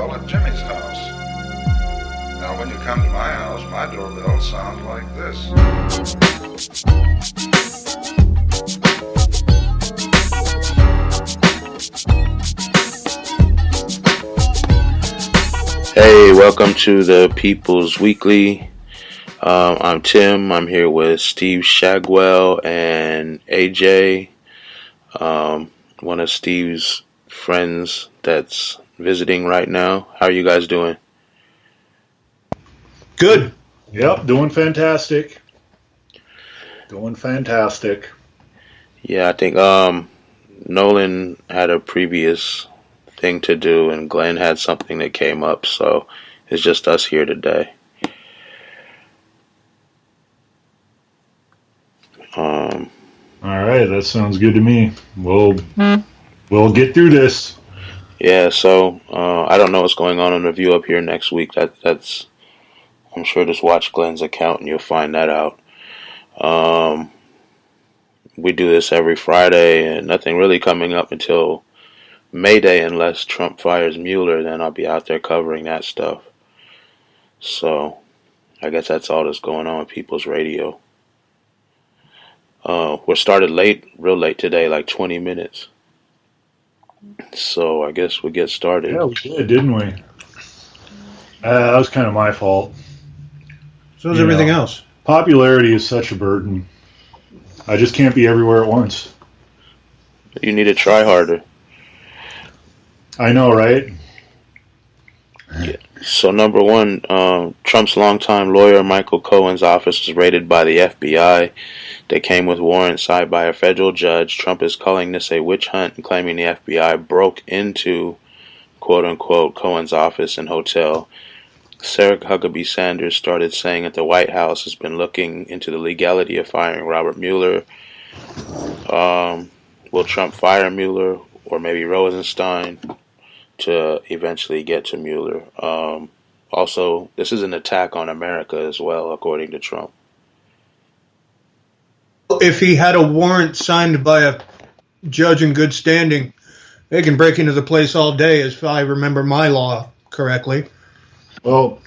doorbell at Jimmy's house. Now, when you come to my house, my doorbell sounds like this. Hey, welcome to the People's Weekly. I'm Tim. I'm here with Steve Shagwell and AJ, one of Steve's friends that's visiting right now. How are you guys doing? Good. Yep, doing fantastic. Doing fantastic. Yeah, I think Nolan had a previous thing to do, and Glenn had something that came up, so it's just us here today. All right, that sounds good to me. We'll get through this. Yeah, so I don't know what's going on in the view up here next week. That's I'm sure just watch Glenn's account and you'll find that out. We do this every Friday, and nothing really coming up until May Day unless Trump fires Mueller. Then I'll be out there covering that stuff. So I guess that's all that's going on with People's Radio. We're started late, real late today, like 20 minutes. So I guess we'll get started. Yeah, we did, didn't we? That was kind of my fault. So is everything else. Popularity is such a burden. I just can't be everywhere at once. You need to try harder. I know, right? Yeah. So number one, Trump's longtime lawyer Michael Cohen's office was raided by the FBI. They came with warrants signed by a federal judge. Trump is calling this a witch hunt and claiming the FBI broke into, quote-unquote, Cohen's office and hotel. Sarah Huckabee Sanders started saying that the White House has been looking into the legality of firing Robert Mueller. Will Trump fire Mueller or maybe Rosenstein to eventually get to Mueller? Also, this is an attack on America as well, according to Trump. If he had a warrant signed by a judge in good standing, they can break into the place all day, if I remember my law correctly. Well,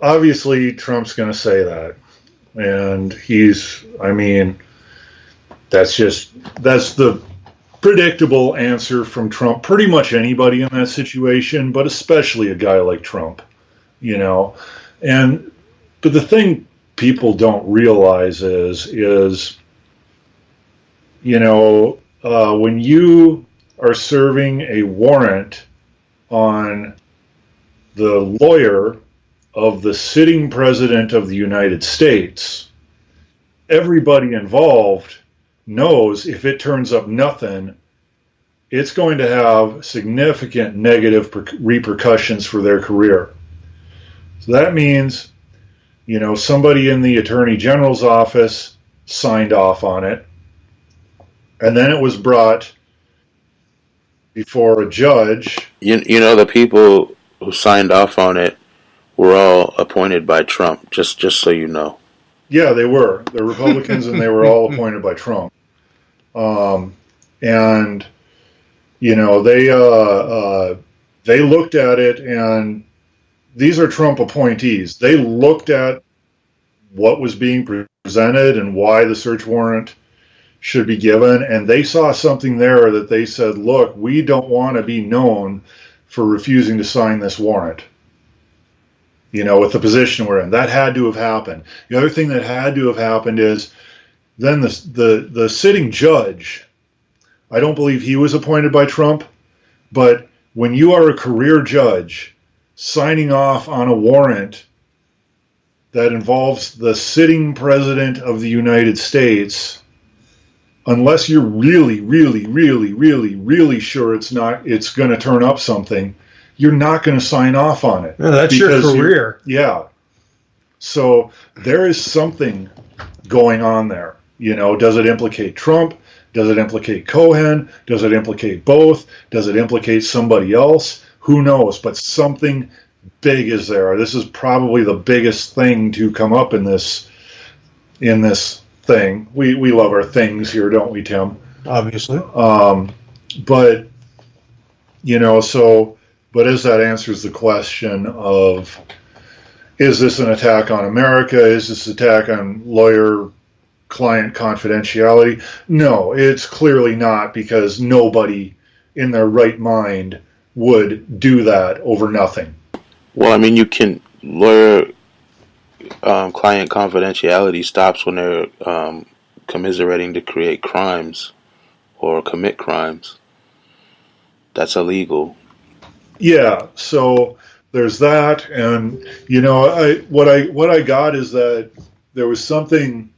obviously Trump's going to say that. And that's the predictable answer from Trump. Pretty much anybody in that situation, but especially a guy like Trump, But the thing people don't realize is when you are serving a warrant on the lawyer of the sitting president of the United States, everybody involved knows if it turns up nothing, it's going to have significant negative repercussions for their career. So that means, somebody in the Attorney General's office signed off on it, and then it was brought before a judge. The people who signed off on it were all appointed by Trump, just so you know. Yeah, they were. They're Republicans, and they were all appointed by Trump. They looked at it, and these are Trump appointees. They looked at what was being presented and why the search warrant should be given, and they saw something there that they said, look, we don't want to be known for refusing to sign this warrant. With the position we're in. That had to have happened. The other thing that had to have happened is then the sitting judge, I don't believe he was appointed by Trump, but when you are a career judge signing off on a warrant that involves the sitting president of the United States, unless you're really, really, really, really, really sure it's going to turn up something, you're not going to sign off on it. No, that's your career. Yeah. So there is something going on there. Does it implicate Trump? Does it implicate Cohen? Does it implicate both? Does it implicate somebody else? Who knows? But something big is there. This is probably the biggest thing to come up in this thing. We love our things here, don't we, Tim? Obviously. But But as that answers the question of, is this an attack on America? Is this an attack on lawyer-client confidentiality? No, it's clearly not, because nobody in their right mind would do that over nothing. Well, I mean, you can lawyer client confidentiality stops when they're commiserating to create crimes or commit crimes. That's illegal. Yeah, so there's that, and what I got is that there was something.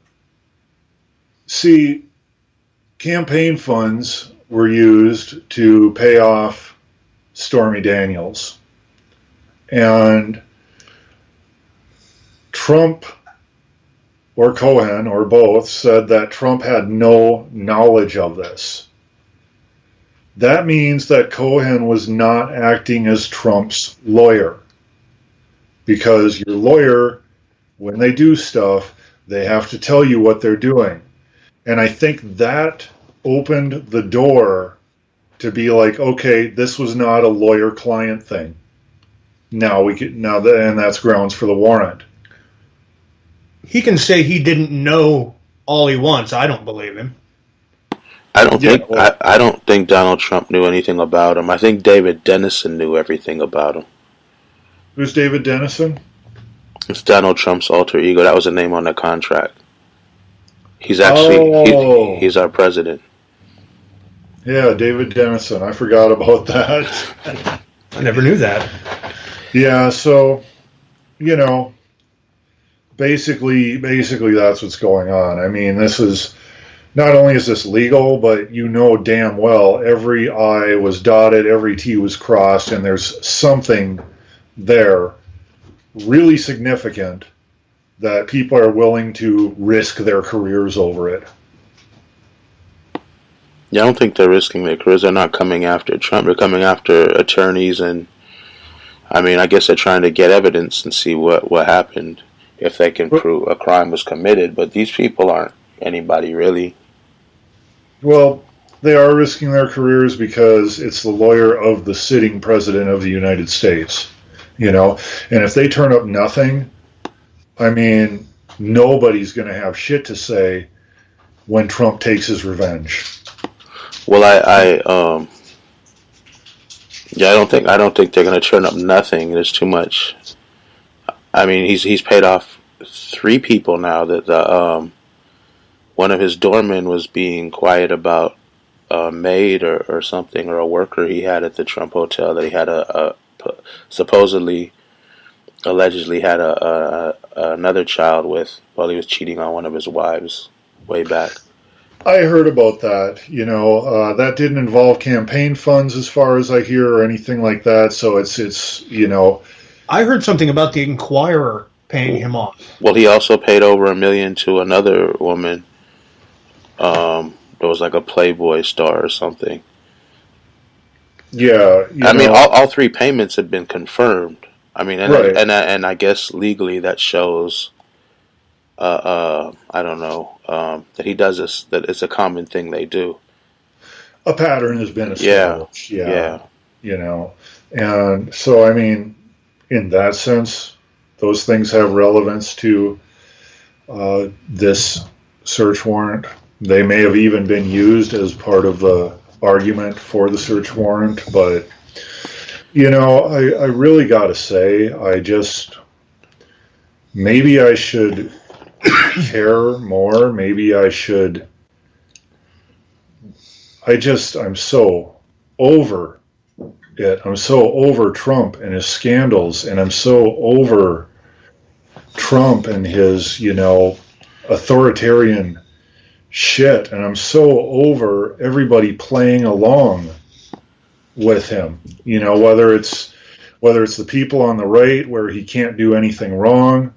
See, campaign funds were used to pay off Stormy Daniels, and Trump or Cohen or both said that Trump had no knowledge of this. That means that Cohen was not acting as Trump's lawyer, because your lawyer, when they do stuff, they have to tell you what they're doing. And I think that opened the door to be like, okay, this was not a lawyer-client thing. And that's grounds for the warrant. He can say he didn't know all he wants. I don't believe him. I don't think Donald Trump knew anything about him. I think David Dennison knew everything about him. Who's David Dennison? It's Donald Trump's alter ego. That was the name on the contract. He's actually he's our president. Yeah, David Dennison. I forgot about that. I never knew that. Yeah, so basically that's what's going on. I mean, this is. Not only is this legal, but damn well every I was dotted, every T was crossed, and there's something there really significant that people are willing to risk their careers over it. Yeah, I don't think they're risking their careers. They're not coming after Trump. They're coming after attorneys, and I mean, I guess they're trying to get evidence and see what happened, if they can prove a crime was committed. But these people aren't anybody really. Well, they are risking their careers because it's the lawyer of the sitting president of the United States, and if they turn up nothing, I mean, nobody's going to have shit to say when Trump takes his revenge. Well, I don't think they're going to turn up nothing. There's too much. I mean, he's paid off 3 people now that one of his doormen was being quiet about a maid or something, or a worker he had at the Trump hotel that he had allegedly had another child with while he was cheating on one of his wives way back. I heard about that. That didn't involve campaign funds as far as I hear, or anything like that. So it's. I heard something about the Inquirer paying him off. Well, he also paid over $1 million to another woman. There was like a Playboy star or something. Yeah, I mean, all 3 payments had been confirmed. I mean, and I guess legally that shows. I don't know that he does this. That it's a common thing they do. A pattern has been established. Yeah. And so I mean, in that sense, those things have relevance to this search warrant. They may have even been used as part of the argument for the search warrant, but I really got to say, maybe I should care more. Maybe I should. I'm so over it. I'm so over Trump and his scandals, and I'm so over Trump and his, authoritarian shit, and I'm so over everybody playing along with him. Whether it's the people on the right where he can't do anything wrong,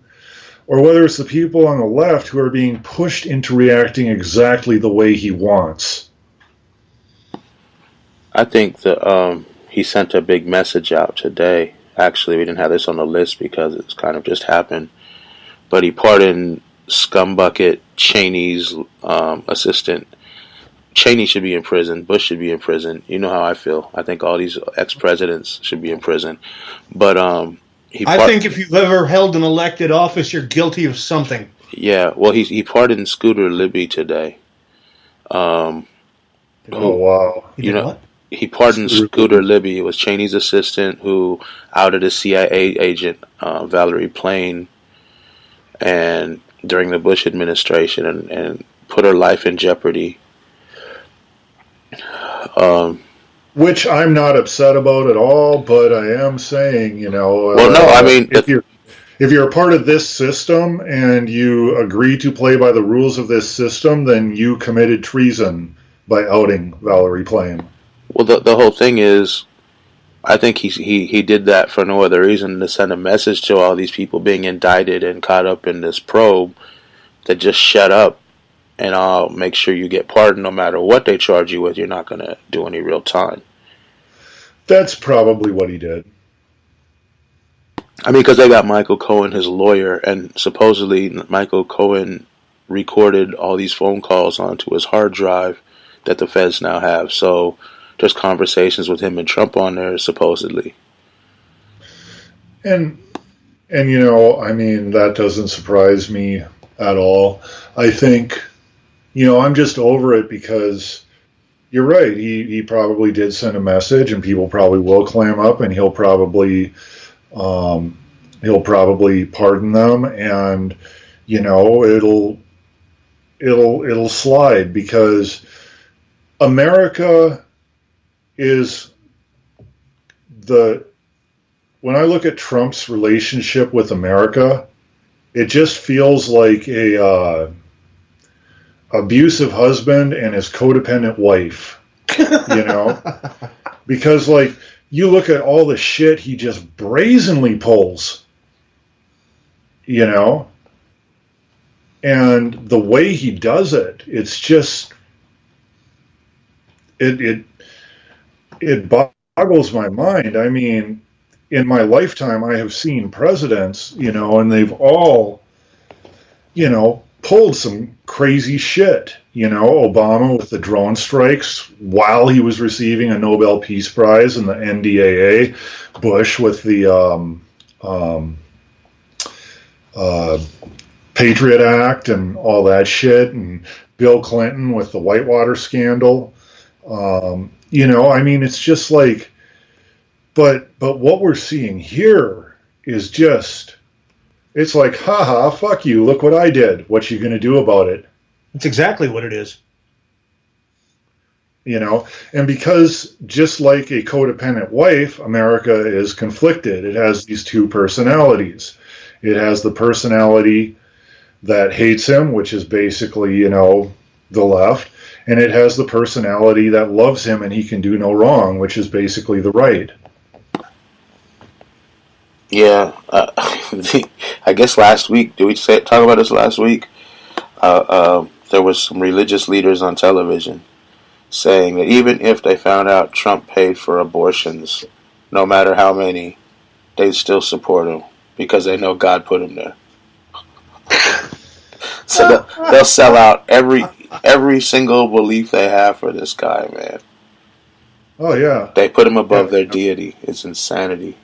or whether it's the people on the left who are being pushed into reacting exactly the way he wants. I think that he sent a big message out today. Actually, we didn't have this on the list because it's kind of just happened. But he pardoned scumbucket Cheney's assistant Cheney should be in prison. Bush should be in prison. You know how I feel. I think all these ex-presidents should be in prison. But I think if you've ever held an elected office, you're guilty of something. Yeah, well, he pardoned Scooter Libby today. Oh, wow. You know what? He pardoned Scooter Libby. It was Cheney's assistant who outed a CIA agent, Valerie Plame, and during the Bush administration, and put her life in jeopardy. Which I'm not upset about at all, but I am saying, well, no, I mean, if you're a part of this system and you agree to play by the rules of this system, then you committed treason by outing Valerie Plame. Well, the whole thing is, I think he did that for no other reason to send a message to all these people being indicted and caught up in this probe that just shut up, and I'll make sure you get pardoned no matter what they charge you with. You're not going to do any real time. That's probably what he did. I mean, because they got Michael Cohen, his lawyer, and supposedly Michael Cohen recorded all these phone calls onto his hard drive that the feds now have. So there's conversations with him and Trump on there, supposedly. And I mean, that doesn't surprise me at all. I think, I'm just over it because you're right. He probably did send a message, and people probably will clam up, and he'll probably pardon them, and it'll slide because America is when I look at Trump's relationship with America, it just feels like a abusive husband and his codependent wife, because you look at all the shit he just brazenly pulls, and the way he does it, it's just it boggles my mind. I mean, in my lifetime, I have seen presidents, and they've all, pulled some crazy shit. Obama with the drone strikes while he was receiving a Nobel Peace Prize in the NDAA, Bush with the Patriot Act and all that shit, and Bill Clinton with the Whitewater scandal. I mean, it's just like, but what we're seeing here is just, it's like, haha, fuck you, look what I did. What you gonna do about it? That's exactly what it is. And because just like a codependent wife, America is conflicted. It has these two personalities. It has the personality that hates him, which is basically, the left, and it has the personality that loves him and he can do no wrong, which is basically the right. Yeah, I guess last week, did we talk about this last week? There was some religious leaders on television saying that even if they found out Trump paid for abortions, no matter how many, they'd still support him because they know God put him there. So they'll sell out every single belief they have for this guy, man. Oh yeah, they put him above their deity. It's insanity.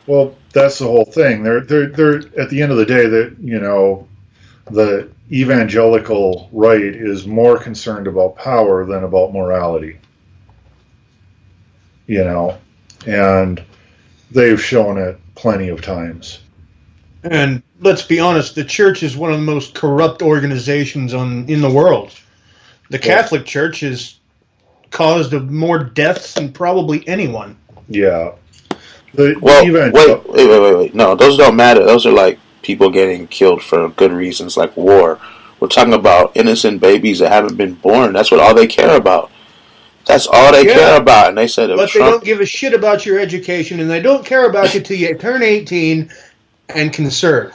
Well, that's the whole thing. They're at the end of the day, that the evangelical right is more concerned about power than about morality. And they've shown it plenty of times. And let's be honest, the church is one of the most corrupt organizations in the world. The Catholic Church has caused more deaths than probably anyone. Yeah. Wait. No, those don't matter. Those are like people getting killed for good reasons, like war. We're talking about innocent babies that haven't been born. That's what all they care about. That's all they care about. And they said, but Trump, they don't give a shit about your education, and they don't care about you till you turn 18 and can serve.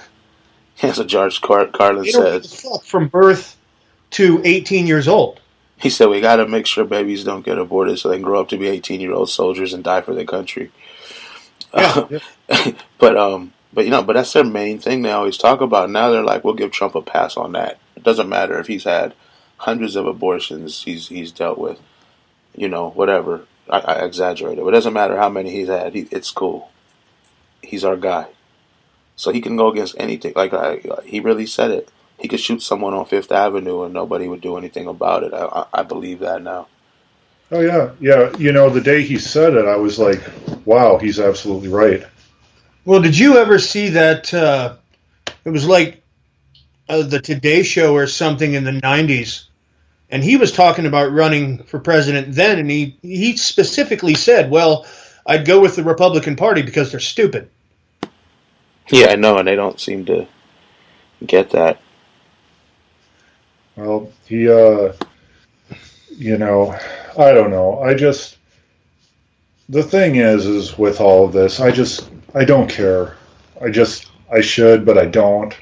That's what George Carlin said. They don't give a fuck from birth to 18 years old. He said, we got to make sure babies don't get aborted so they can grow up to be 18-year-old soldiers and die for their country. Yeah. But that's their main thing they always talk about. Now they're like, we'll give Trump a pass on that. It doesn't matter if he's had hundreds of abortions he's dealt with. Whatever. I exaggerated, but it doesn't matter how many he's had. It's cool. He's our guy, so he can go against anything. He really said it. He could shoot someone on Fifth Avenue and nobody would do anything about it. I believe that now. Oh yeah, yeah. The day he said it, I was like, "Wow, he's absolutely right." Well, did you ever see that? It was like the Today Show or something in the '90s. And he was talking about running for president then, and he specifically said, well, I'd go with the Republican Party because they're stupid. Yeah, I know, and they don't seem to get that. Well, he, I don't know. The thing is with all of this, I don't care. I should, but I don't.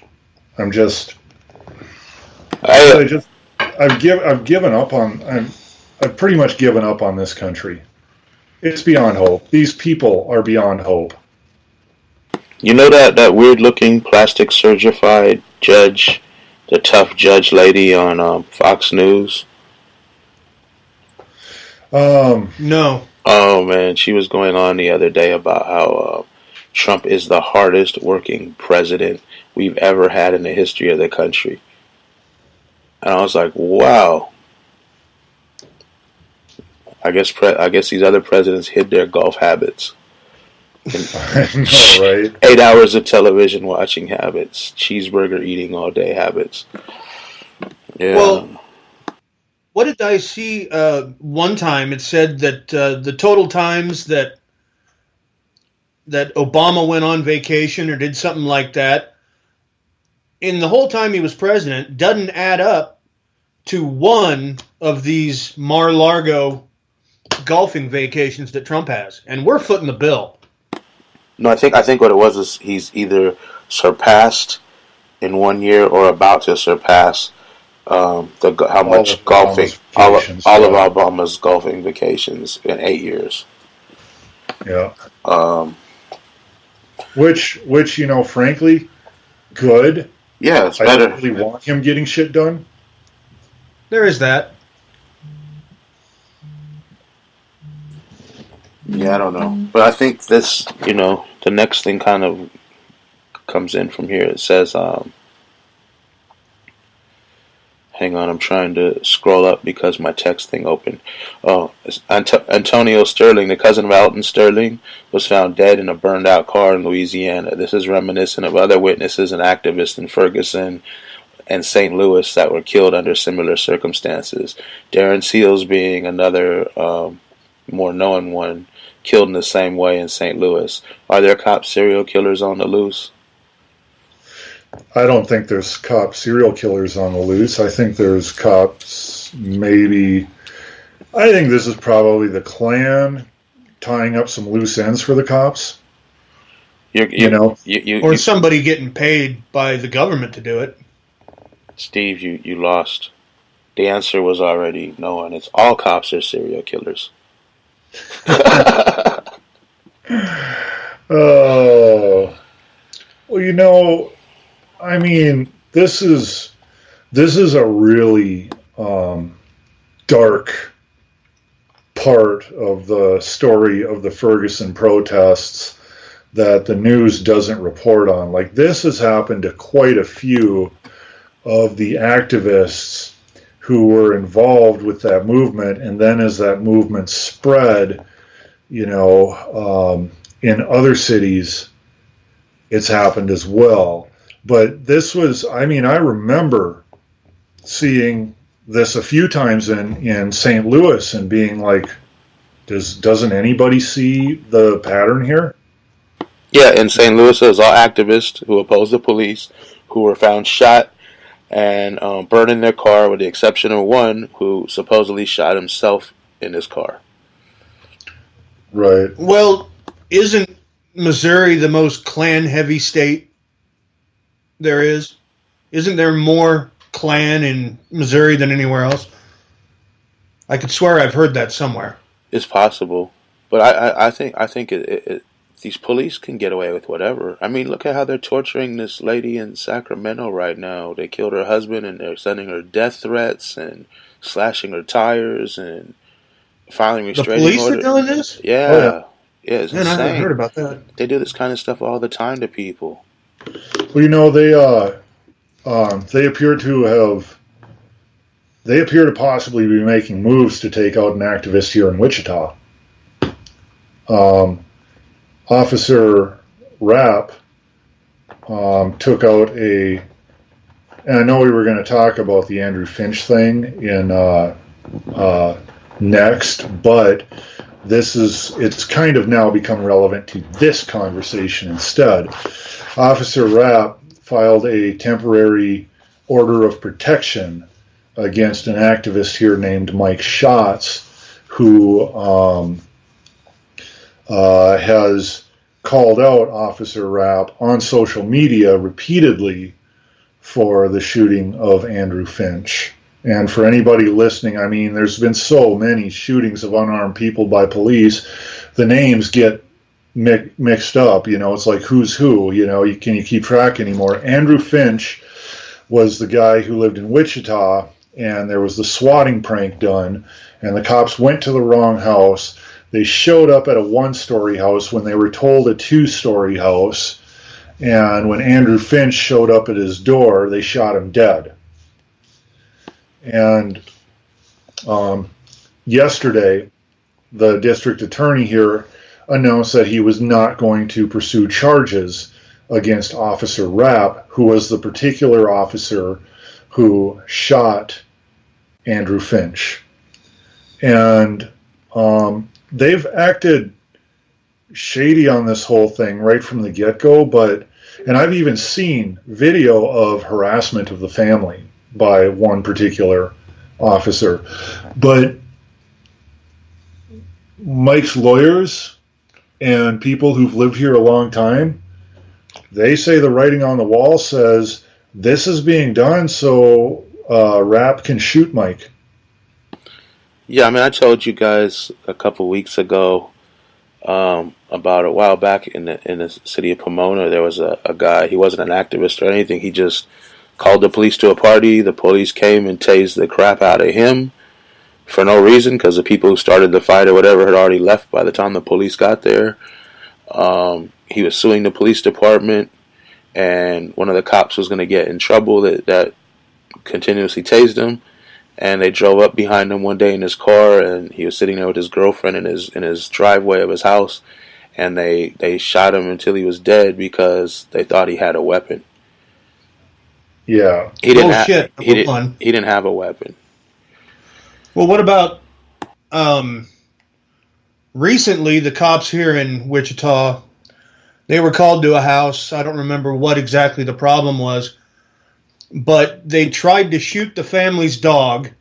I've given up on. I've pretty much given up on this country. It's beyond hope. These people are beyond hope. You know that weird looking plastic surgified judge, the tough judge lady on Fox News? No. Oh man, she was going on the other day about how Trump is the hardest working president we've ever had in the history of the country. And I was like, wow. I guess these other presidents hid their golf habits. I know, right? 8 hours of television watching habits. Cheeseburger eating all day habits. Yeah. Well, what did I see one time? It said that the total times that Obama went on vacation or did something like that, in the whole time he was president, doesn't add up to one of these Mar-a-Lago golfing vacations that Trump has, and we're footing the bill. No, I think what it was is he's either surpassed in 1 year or about to surpass how much golfing all of Obama's golfing vacations in 8 years. Yeah. Which frankly, good. Yeah, it's I better. don't really want him getting shit done. There is that. Yeah, I don't know. But I think this, the next thing kind of comes in from here. It says, hang on, I'm trying to scroll up because my text thing opened. Oh, Antonio Sterling, the cousin of Alton Sterling, was found dead in a burned out car in Louisiana. This is reminiscent of other witnesses and activists in Ferguson and St. Louis that were killed under similar circumstances. Darren Seals being another more known one, killed in the same way in St. Louis. Are there cop serial killers on the loose? I don't think there's cop serial killers on the loose. I think there's cops, maybe. I think this is probably the Klan tying up some loose ends for the cops. Or somebody getting paid by the government to do it. Steve, you lost. The answer was already known. It's all cops are serial killers. Oh, well, I mean, this is a really dark part of the story of the Ferguson protests that the news doesn't report on. Like, this has happened to quite a few of the activists who were involved with that movement, and then as that movement spread, in other cities, it's happened as well. But this was, I remember seeing this a few times in St. Louis and being like, doesn't anybody see the pattern here? Yeah, in St. Louis, it was all activists who opposed the police, who were found shot and burned in their car, with the exception of one who supposedly shot himself in his car. Right. Well, isn't Missouri the most Klan-heavy state there is? Isn't there more Klan in Missouri than anywhere else? I could swear I've heard that somewhere. It's possible, but I think these police can get away with whatever. I mean, look at how they're torturing this lady in Sacramento right now. They killed her husband, and they're sending her death threats and slashing her tires and filing The restraining police are order. doing this? Yeah, Oh, yeah. yeah, it's Man, I haven't insane. heard about that. They do this kind of stuff all the time to people. Well, they appear to possibly be making moves to take out an activist here in Wichita. Officer Rapp took out and I know we were going to talk about the Andrew Finch thing in next, but it's kind of now become relevant to this conversation instead. Officer Rapp filed a temporary order of protection against an activist here named Mike Schatz, who has called out Officer Rapp on social media repeatedly for the shooting of Andrew Finch. And for anybody listening, I mean, there's been so many shootings of unarmed people by police, the names get mixed up. It's like who's who. Can you keep track anymore? Andrew Finch was the guy who lived in Wichita, and there was the swatting prank done, and the cops went to the wrong house. They showed up at a one-story house when they were told a two-story house, and when Andrew Finch showed up at his door, they shot him dead. And yesterday, the district attorney here announced that he was not going to pursue charges against Officer Rapp, who was the particular officer who shot Andrew Finch. And they've acted shady on this whole thing right from the get-go, and I've even seen video of harassment of the family by one particular officer. But Mike's lawyers and people who've lived here a long time, they say the writing on the wall says this is being done so Rapp can shoot Mike. Yeah, I mean, I told you guys a couple weeks ago about a while back in the city of Pomona, there was a guy. He wasn't an activist or anything. He just called the police to a party. The police came and tased the crap out of him for no reason, because the people who started the fight or whatever had already left by the time the police got there. He was suing the police department, and one of the cops was going to get in trouble that continuously tased him. And they drove up behind him one day in his car, and he was sitting there with his girlfriend in his driveway of his house, and they shot him until he was dead because they thought he had a weapon. Yeah. He didn't he didn't have a weapon. Well, what about recently the cops here in Wichita, they were called to a house. I don't remember what exactly the problem was, but they tried to shoot the family's dog.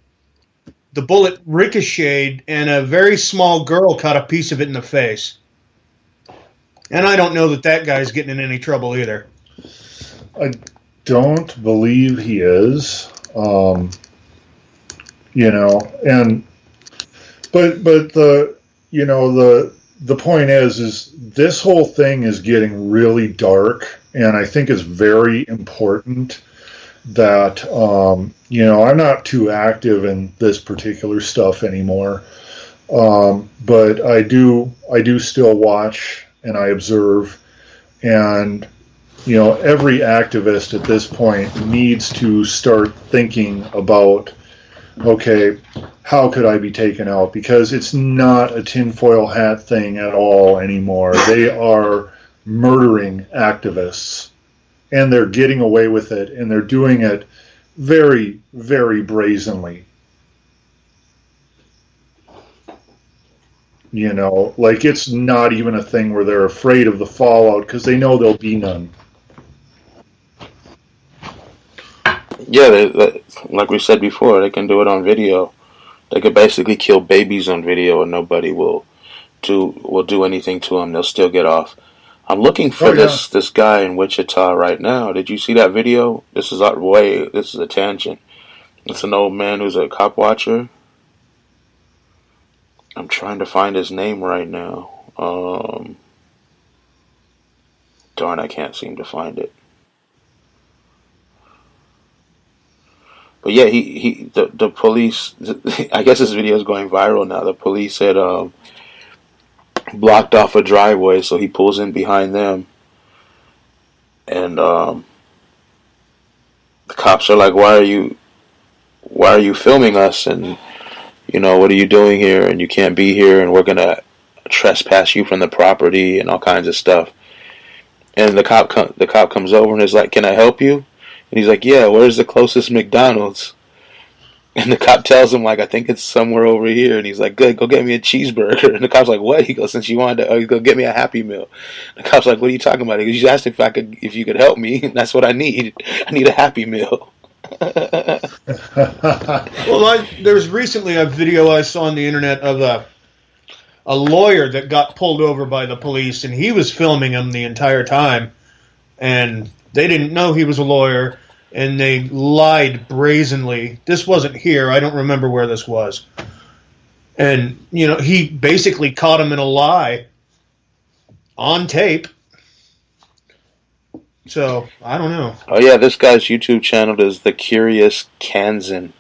The bullet ricocheted, and a very small girl caught a piece of it in the face. And I don't know that guy's getting in any trouble either. I don't believe he is. But the point is this whole thing is getting really dark, and I think it's very important that I'm not too active in this particular stuff anymore, but I do still watch and I observe, and every activist at this point needs to start thinking about, okay, how could I be taken out? Because it's not a tinfoil hat thing at all anymore. They are murdering activists, and they're getting away with it, and they're doing it very, very brazenly. Like it's not even a thing where they're afraid of the fallout because they know there'll be none. Yeah, like we said before, they can do it on video. They could basically kill babies on video, and nobody will do anything to them. They'll still get off. I'm looking for this guy in Wichita right now. Did you see that video? This is a tangent. It's an old man who's a cop watcher. I'm trying to find his name right now. Darn, I can't seem to find it. But yeah, the police, I guess this video is going viral now. The police had blocked off a driveway, so he pulls in behind them. And the cops are like, why are you filming us? And, what are you doing here? And you can't be here, and we're going to trespass you from the property and all kinds of stuff. And the cop comes over and is like, can I help you? And he's like, yeah, where's the closest McDonald's? And the cop tells him, like, I think it's somewhere over here. And he's like, good, go get me a cheeseburger. And the cop's like, what? He goes, since you wanted to, go get me a Happy Meal. And the cop's like, what are you talking about? He goes, you asked if you could help me. And that's what I need. I need a Happy Meal. Well, there's recently a video I saw on the internet of a lawyer that got pulled over by the police, and he was filming him the entire time. And they didn't know he was a lawyer. And they lied brazenly. This wasn't here. I don't remember where this was. And, he basically caught him in a lie on tape. So, I don't know. Oh, yeah, this guy's YouTube channel is The Curious Kansan.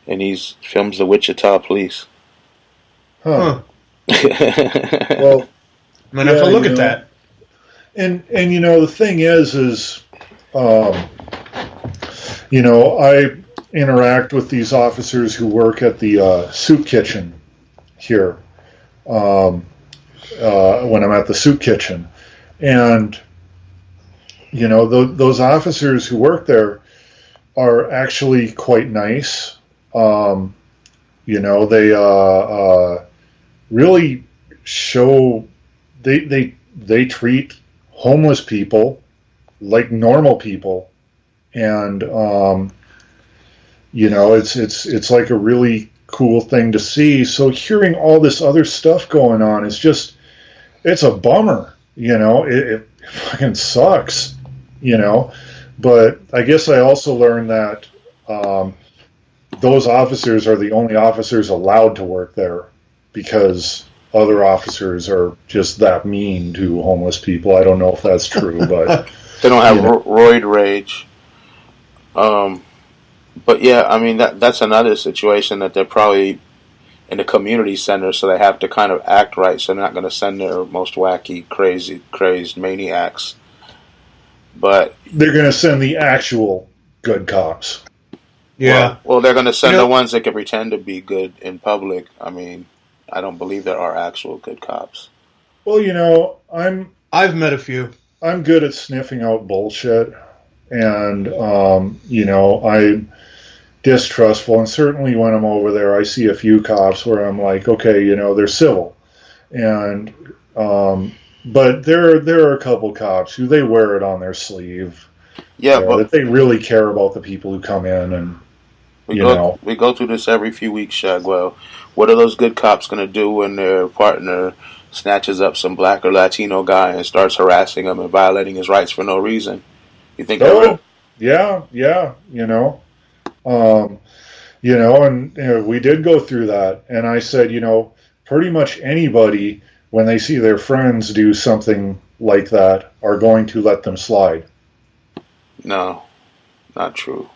And he films the Wichita police. Huh. Well, I'm going to have to look at that. And the thing is I interact with these officers who work at the soup kitchen here when I'm at the soup kitchen. And, those officers who work there are actually quite nice. They really show, they treat homeless people like normal people. And it's like a really cool thing to see. So hearing all this other stuff going on is it's a bummer. It fucking sucks. But I guess I also learned that those officers are the only officers allowed to work there because other officers are just that mean to homeless people. I don't know if that's true, but they don't have roid rage. But yeah, I mean, that's another situation that they're probably in a community center, so they have to kind of act right, so they're not going to send their most wacky, crazed maniacs. But they're going to send the actual good cops. Yeah. Well, they're going to send the ones that can pretend to be good in public. I mean, I don't believe there are actual good cops. Well, I've met a few. I'm good at sniffing out bullshit. And, I'm distrustful. And certainly when I'm over there, I see a few cops where I'm like, okay, they're civil. And, but there are a couple cops who they wear it on their sleeve. Yeah, but that they really care about the people who come in and, we go through this every few weeks, Shagwell. What are those good cops going to do when their partner snatches up some black or Latino guy and starts harassing him and violating his rights for no reason? You think yeah, and we did go through that, and I said, pretty much anybody, when they see their friends do something like that, are going to let them slide. No, not true.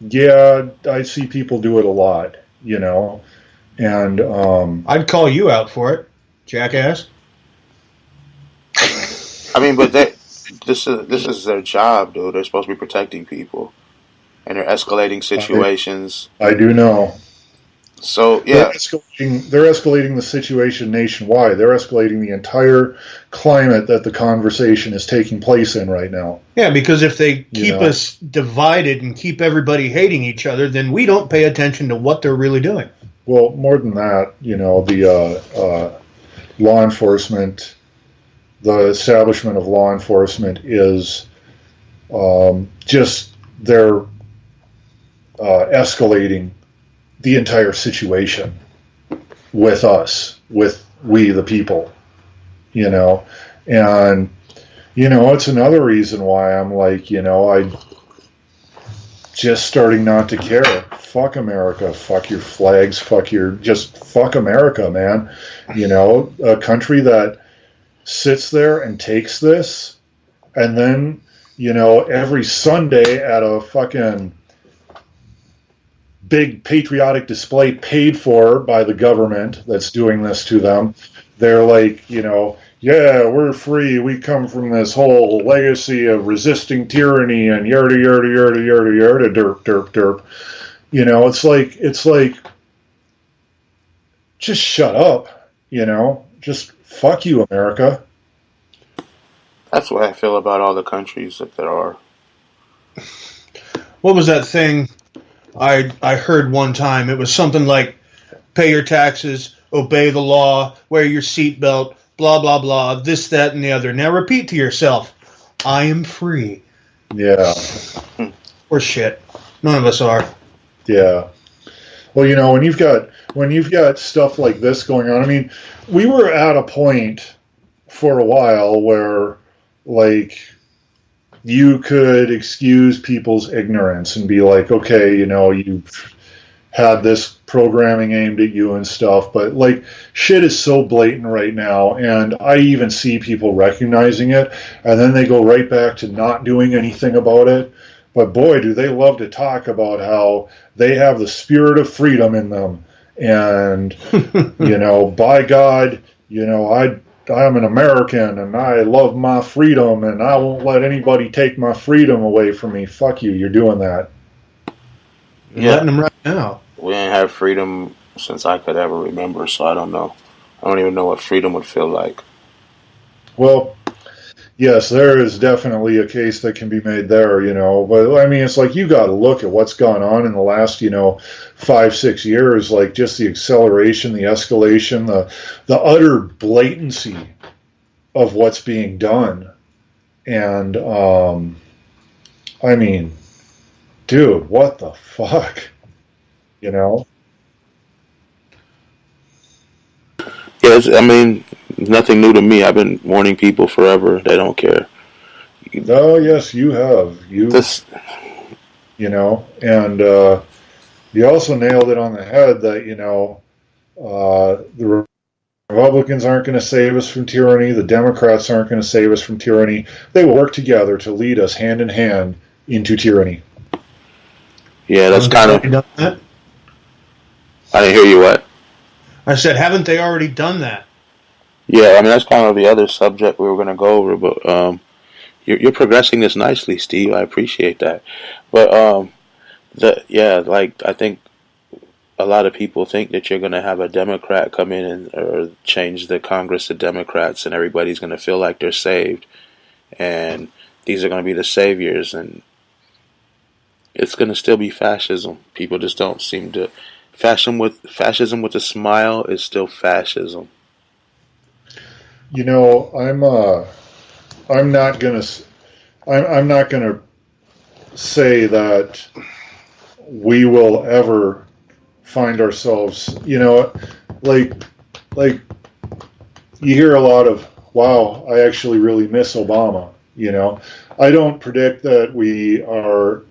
Yeah, I see people do it a lot, and I'd call you out for it, jackass. I mean, but this is their job, dude. They're supposed to be protecting people, and they're escalating situations. I do know. So yeah, they're escalating the situation nationwide. They're escalating the entire climate that the conversation is taking place in right now. Yeah, because if they keep us divided and keep everybody hating each other, then we don't pay attention to what they're really doing. Well, more than that, the law enforcement, the establishment of law enforcement is just they're escalating the entire situation with us, with we the people, and it's another reason why I'm like, I just starting not to care. Fuck America, fuck your flags, fuck America, man. A country that sits there and takes this, and then, every Sunday at a fucking big patriotic display paid for by the government that's doing this to them, they're like, yeah, we're free. We come from this whole legacy of resisting tyranny and yarda, yarda, yarda, yarda, yarda, derp, derp, derp. It's like, just shut up, just fuck you, America. That's what I feel about all the countries that there are. What was that thing I heard one time? It was something like, pay your taxes, obey the law, wear your seatbelt, blah, blah, blah, this, that, and the other. Now repeat to yourself, I am free. Yeah. Or shit. None of us are. Yeah. Well, when you've got stuff like this going on, I mean, we were at a point for a while where, like, you could excuse people's ignorance and be like, okay, you've had this programming aimed at you and stuff, but, like, shit is so blatant right now, and I even see people recognizing it, and then they go right back to not doing anything about it. But boy, do they love to talk about how they have the spirit of freedom in them, and by God, I'm an American and I love my freedom and I won't let anybody take my freedom away from me. Fuck you, you're doing that. You're letting them right now. We ain't had freedom since I could ever remember, so I don't know. I don't even know what freedom would feel like. Well, yes, there is definitely a case that can be made there, but I mean, it's like you got to look at what's gone on in the last, 5-6 years, like just the acceleration, the escalation, the utter blatancy of what's being done. And, I mean, dude, what the fuck? Yes, I mean, nothing new to me. I've been warning people forever. They don't care. Oh, yes, you have. And you also nailed it on the head that, the Republicans aren't going to save us from tyranny. The Democrats aren't going to save us from tyranny. They will work together to lead us hand in hand into tyranny. Yeah, that's kind of... Done that? I didn't hear you, what? I said, haven't they already done that? Yeah, I mean, that's kind of the other subject we were going to go over, but you're progressing this nicely, Steve. I appreciate that. But, I think a lot of people think that you're going to have a Democrat come in or change the Congress to Democrats and everybody's going to feel like they're saved. And these are going to be the saviors, and it's going to still be fascism. People just don't seem to... Fascism with a smile is still fascism. I'm not gonna say that we will ever find ourselves, like you hear a lot of, wow, I actually really miss Obama. I don't predict that we are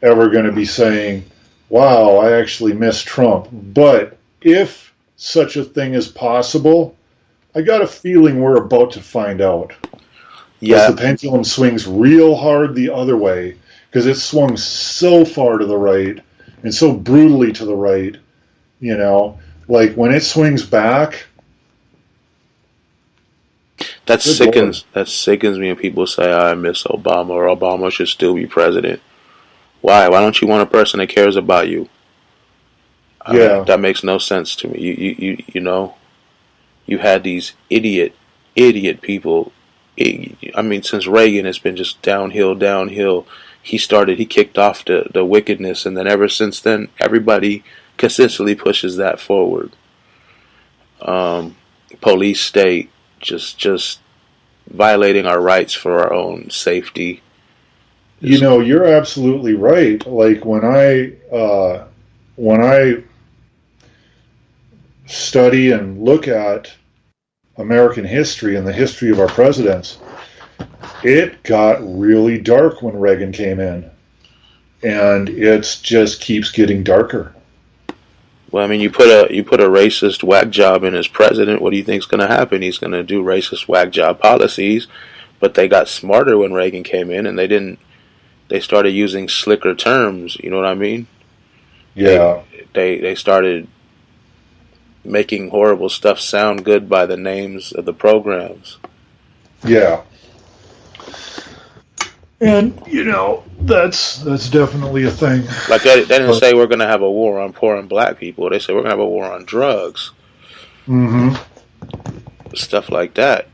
ever going to be saying, wow, I actually miss Trump. But if such a thing is possible, I got a feeling we're about to find out. Yeah. The pendulum swings real hard the other way, because it swung so far to the right and so brutally to the right, like when it swings back. That sickens me when people say, I miss Obama, or Obama should still be president. Why? Why don't you want a person that cares about you? That makes no sense to me. You had these idiot people. I mean, since Reagan, it's been just downhill. He kicked off the wickedness, and then ever since then, everybody consistently pushes that forward. Police state, just violating our rights for our own safety. You're absolutely right. Like when I study and look at American history and the history of our presidents, it got really dark when Reagan came in, and it just keeps getting darker. Well, I mean, you put a racist whack job in as president. What do you think's going to happen? He's going to do racist whack job policies. But they got smarter when Reagan came in, and they didn't. They started using slicker terms. You know what I mean? Yeah. They started making horrible stuff sound good by the names of the programs. Yeah. And, that's definitely a thing. Like, they didn't say we're going to have a war on poor and black people. They said we're going to have a war on drugs. Mm-hmm. Stuff like that.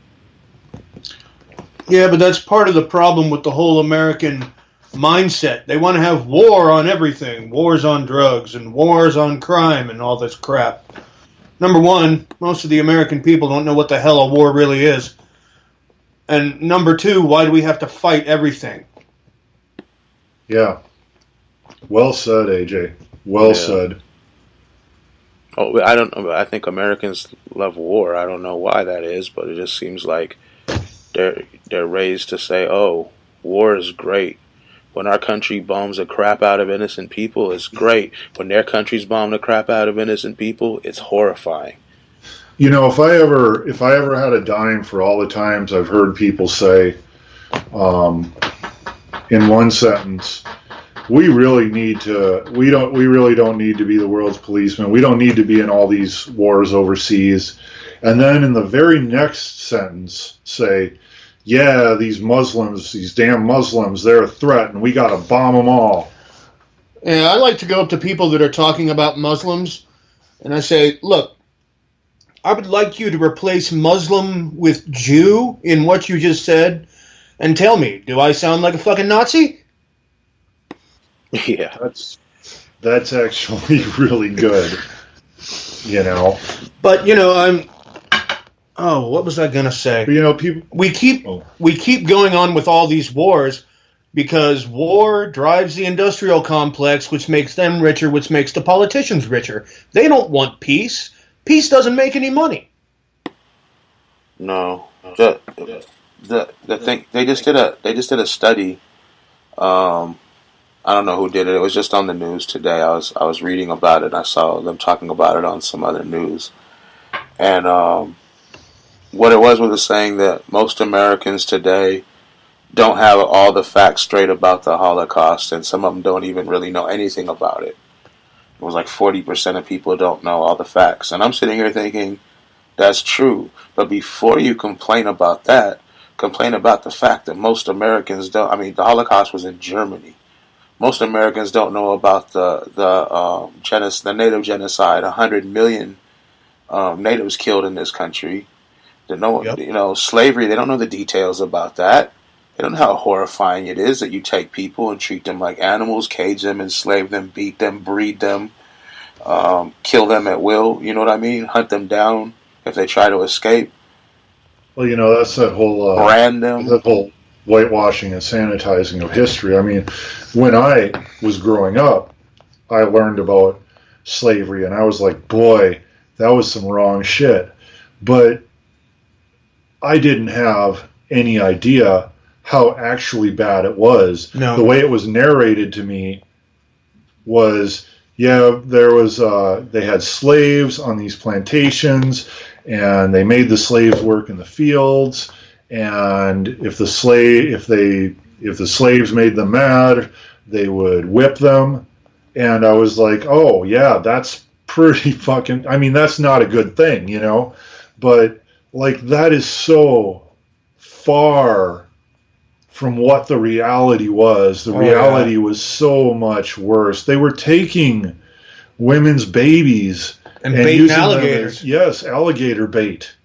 Yeah, but that's part of the problem with the whole American mindset. They want to have war on everything. Wars on drugs and wars on crime and all this crap. Number one, most of the American people don't know what the hell a war really is. And number two, why do we have to fight everything? Yeah. Well said, AJ. Well said. Oh, I think Americans love war. I don't know why that is, but it just seems like they're raised to say, "Oh, war is great. When our country bombs the crap out of innocent people, it's great. When their countries bomb the crap out of innocent people, it's horrifying." If I ever had a dime for all the times I've heard people say, in one sentence, we really don't need to be the world's policeman. We don't need to be in all these wars overseas. And then in the very next sentence say, yeah, these damn Muslims, they're a threat and we got to bomb them all. Yeah, I like to go up to people that are talking about Muslims and I say, look, I would like you to replace Muslim with Jew in what you just said and tell me, do I sound like a fucking Nazi? Yeah. That's actually really good. But, what was I going to say? But, people... We keep going on with all these wars because war drives the industrial complex, which makes them richer, which makes the politicians richer. They don't want peace. Peace doesn't make any money. No. The thing they just did a study. I don't know who did it. It was just on the news today. I was reading about it. I saw them talking about it on some other news. And what it was saying that most Americans today don't have all the facts straight about the Holocaust, and some of them don't even really know anything about it. It was like 40% of people don't know all the facts. And I'm sitting here thinking, that's true. But before you complain about that, complain about the fact that most Americans don't. I mean, the Holocaust was in Germany. Most Americans don't know about the native genocide. 100 million natives killed in this country. They know, slavery. They don't know the details about that. They don't know how horrifying it is that you take people and treat them like animals, cage them, enslave them, beat them, breed them, kill them at will. You know what I mean? Hunt them down if they try to escape. Well, that's that whole brand them. That whole whitewashing and sanitizing of history. I mean, when I was growing up, I learned about slavery, and I was like, boy, that was some wrong shit. But I didn't have any idea how actually bad it was. No. The way it was narrated to me was, they had slaves on these plantations, and they made the slaves work in the fields, and if the slaves made them mad, they would whip them. And I was like, oh yeah, that's pretty fucking, I mean, that's not a good thing, but like, that is so far from what the reality was. The reality was so much worse. They were taking women's babies and baiting alligators. Alligator bait.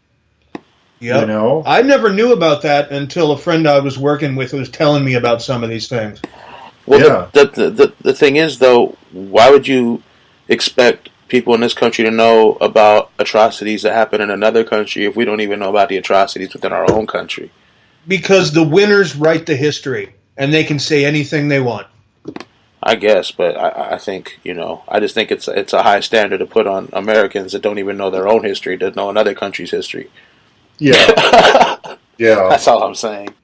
Yeah, I never knew about that until a friend I was working with was telling me about some of these things. Well, the thing is, though, why would you expect people in this country to know about atrocities that happen in another country if we don't even know about the atrocities within our own country? Because the winners write the history, and they can say anything they want. I guess, but I think, I just think it's a high standard to put on Americans that don't even know their own history to know another country's history. Yeah. Yeah. That's all I'm saying.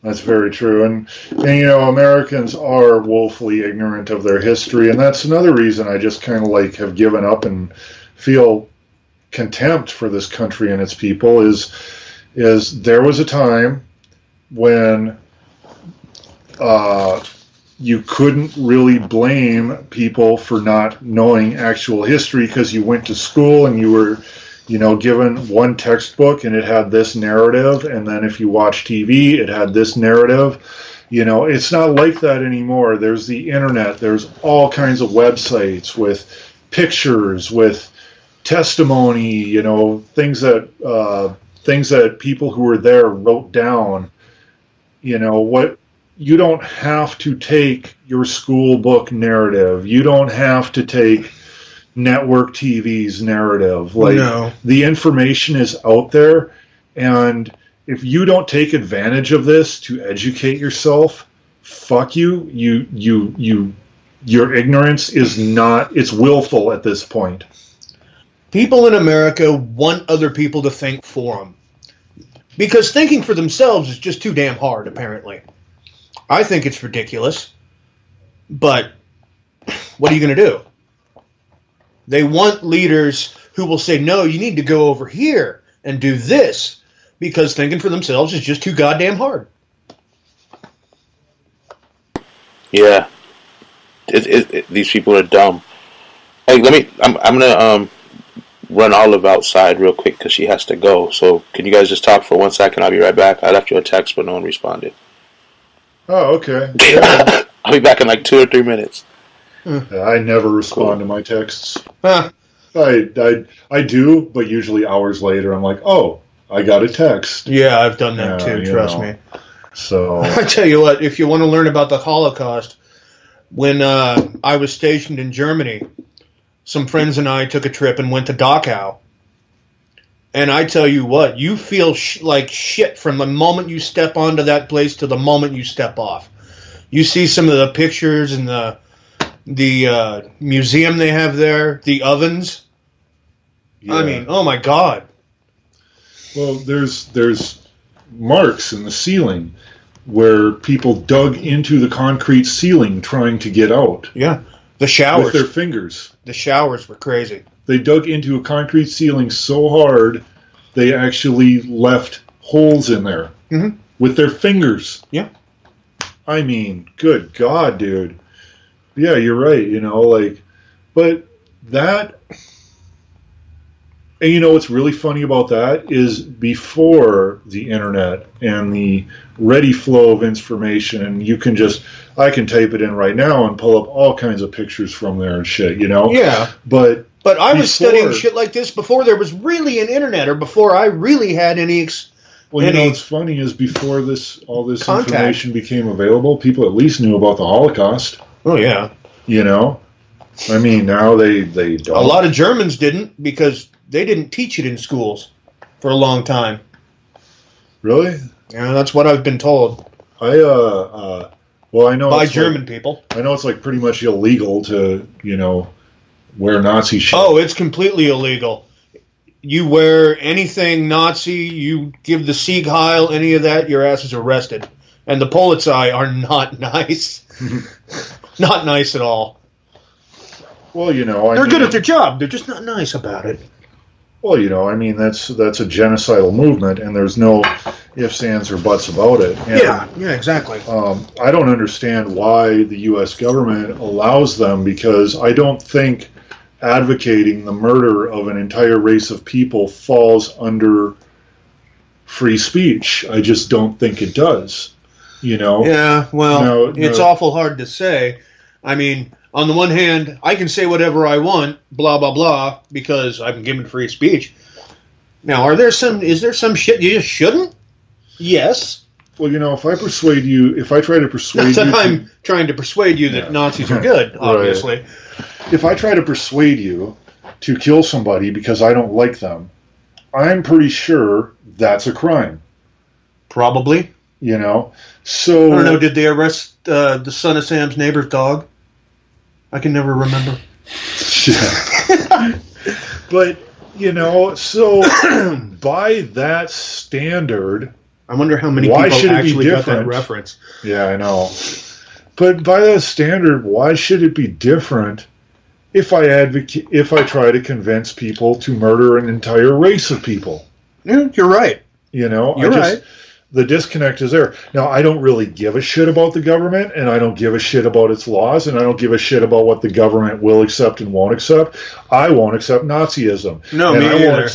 That's very true. And, you know, Americans are woefully ignorant of their history. And that's another reason I just kind of like have given up and feel contempt for this country and its people is there was a time when you couldn't really blame people for not knowing actual history because you went to school and you were, you know, given one textbook and it had this narrative, and then if you watch TV, it had this narrative. You know, it's not like that anymore. There's the internet. There's all kinds of websites with pictures, with testimony, you know, things that people who were there wrote down. You know, what you don't have to take your school book narrative. You don't have to take network TV's narrative. Like, No. the information is out there, and if you don't take advantage of this to educate yourself, fuck you. Your ignorance is not, it's willful at this point. People in America want other people to think for them. Because thinking for themselves is just too damn hard, apparently. I think it's ridiculous. But what are you going to do? They want leaders who will say, no, you need to go over here and do this. Because thinking for themselves is just too goddamn hard. Yeah. These people are dumb. Hey, I'm gonna run Olive outside real quick because she has to go. So can you guys just talk for 1 second? I'll be right back. I left you a text, but no one responded. Oh, okay. Yeah. I'll be back in like 2 or 3 minutes. I never respond to my texts. Huh. I do, but usually hours later I'm like, oh, I got a text. Yeah, I've done that too, trust me. So I tell you what, if you want to learn about the Holocaust, when I was stationed in Germany, some friends and I took a trip and went to Dachau. And I tell you what, you feel like shit from the moment you step onto that place to the moment you step off. You see some of the pictures in the museum they have there, the ovens. yeah. I mean, oh my God. Well, there's marks in the ceiling where people dug into the concrete ceiling trying to get out. Yeah. The showers. With their fingers. The showers were crazy. They dug into a concrete ceiling so hard they actually left holes in there. Mm-hmm. With their fingers. Yeah. I mean, good God, dude. Yeah, you're right, you know, like, but that, and you know what's really funny about that is before the internet and the ready flow of information, and I can type it in right now and pull up all kinds of pictures from there and shit, you know? Yeah. But I was studying shit like this before there was really an internet, or before I really had any well, you know what's funny is before all this contact. information became available, people at least knew about the Holocaust. Oh, yeah. You know? I mean, now they don't. A lot of Germans didn't, because they didn't teach it in schools for a long time. Really? Yeah, that's what I've been told. Well, I know By German people. I know it's like pretty much illegal to, you know, wear Nazi shit. Oh, it's completely illegal. You wear anything Nazi, you give the Sieg Heil, any of that, your ass is arrested. And the Polizei are not nice. Not nice at all. Well, you know, they're good at their job. They're just not nice about it. Well, you know, I mean, that's a genocidal movement, and there's no ifs, ands, or buts about it. And, yeah, exactly. I don't understand why the U.S. government allows them, because I don't think advocating the murder of an entire race of people falls under free speech. I just don't think it does. You know? Yeah, well, it's awful hard to say. I mean, on the one hand, I can say whatever I want, blah, blah, blah, because I've been given free speech. Now, is there some shit you just shouldn't? Yes. Well, you know, if I try to persuade you... I'm trying to persuade you that Nazis are good, obviously. Right. If I try to persuade you to kill somebody because I don't like them, I'm pretty sure that's a crime. Probably. You know? So... I don't know, did they arrest the son of Sam's neighbor's dog? I can never remember. Yeah. But, you know, so by that standard, I wonder how many Why people should it be actually got that different? reference. Yeah, I know. But by that standard, why should it be different if I try to convince people to murder an entire race of people? Yeah, you're right. You're right. The disconnect is there. Now, I don't really give a shit about the government, and I don't give a shit about its laws, and I don't give a shit about what the government will accept and won't accept. I won't accept Nazism. No, and me I either.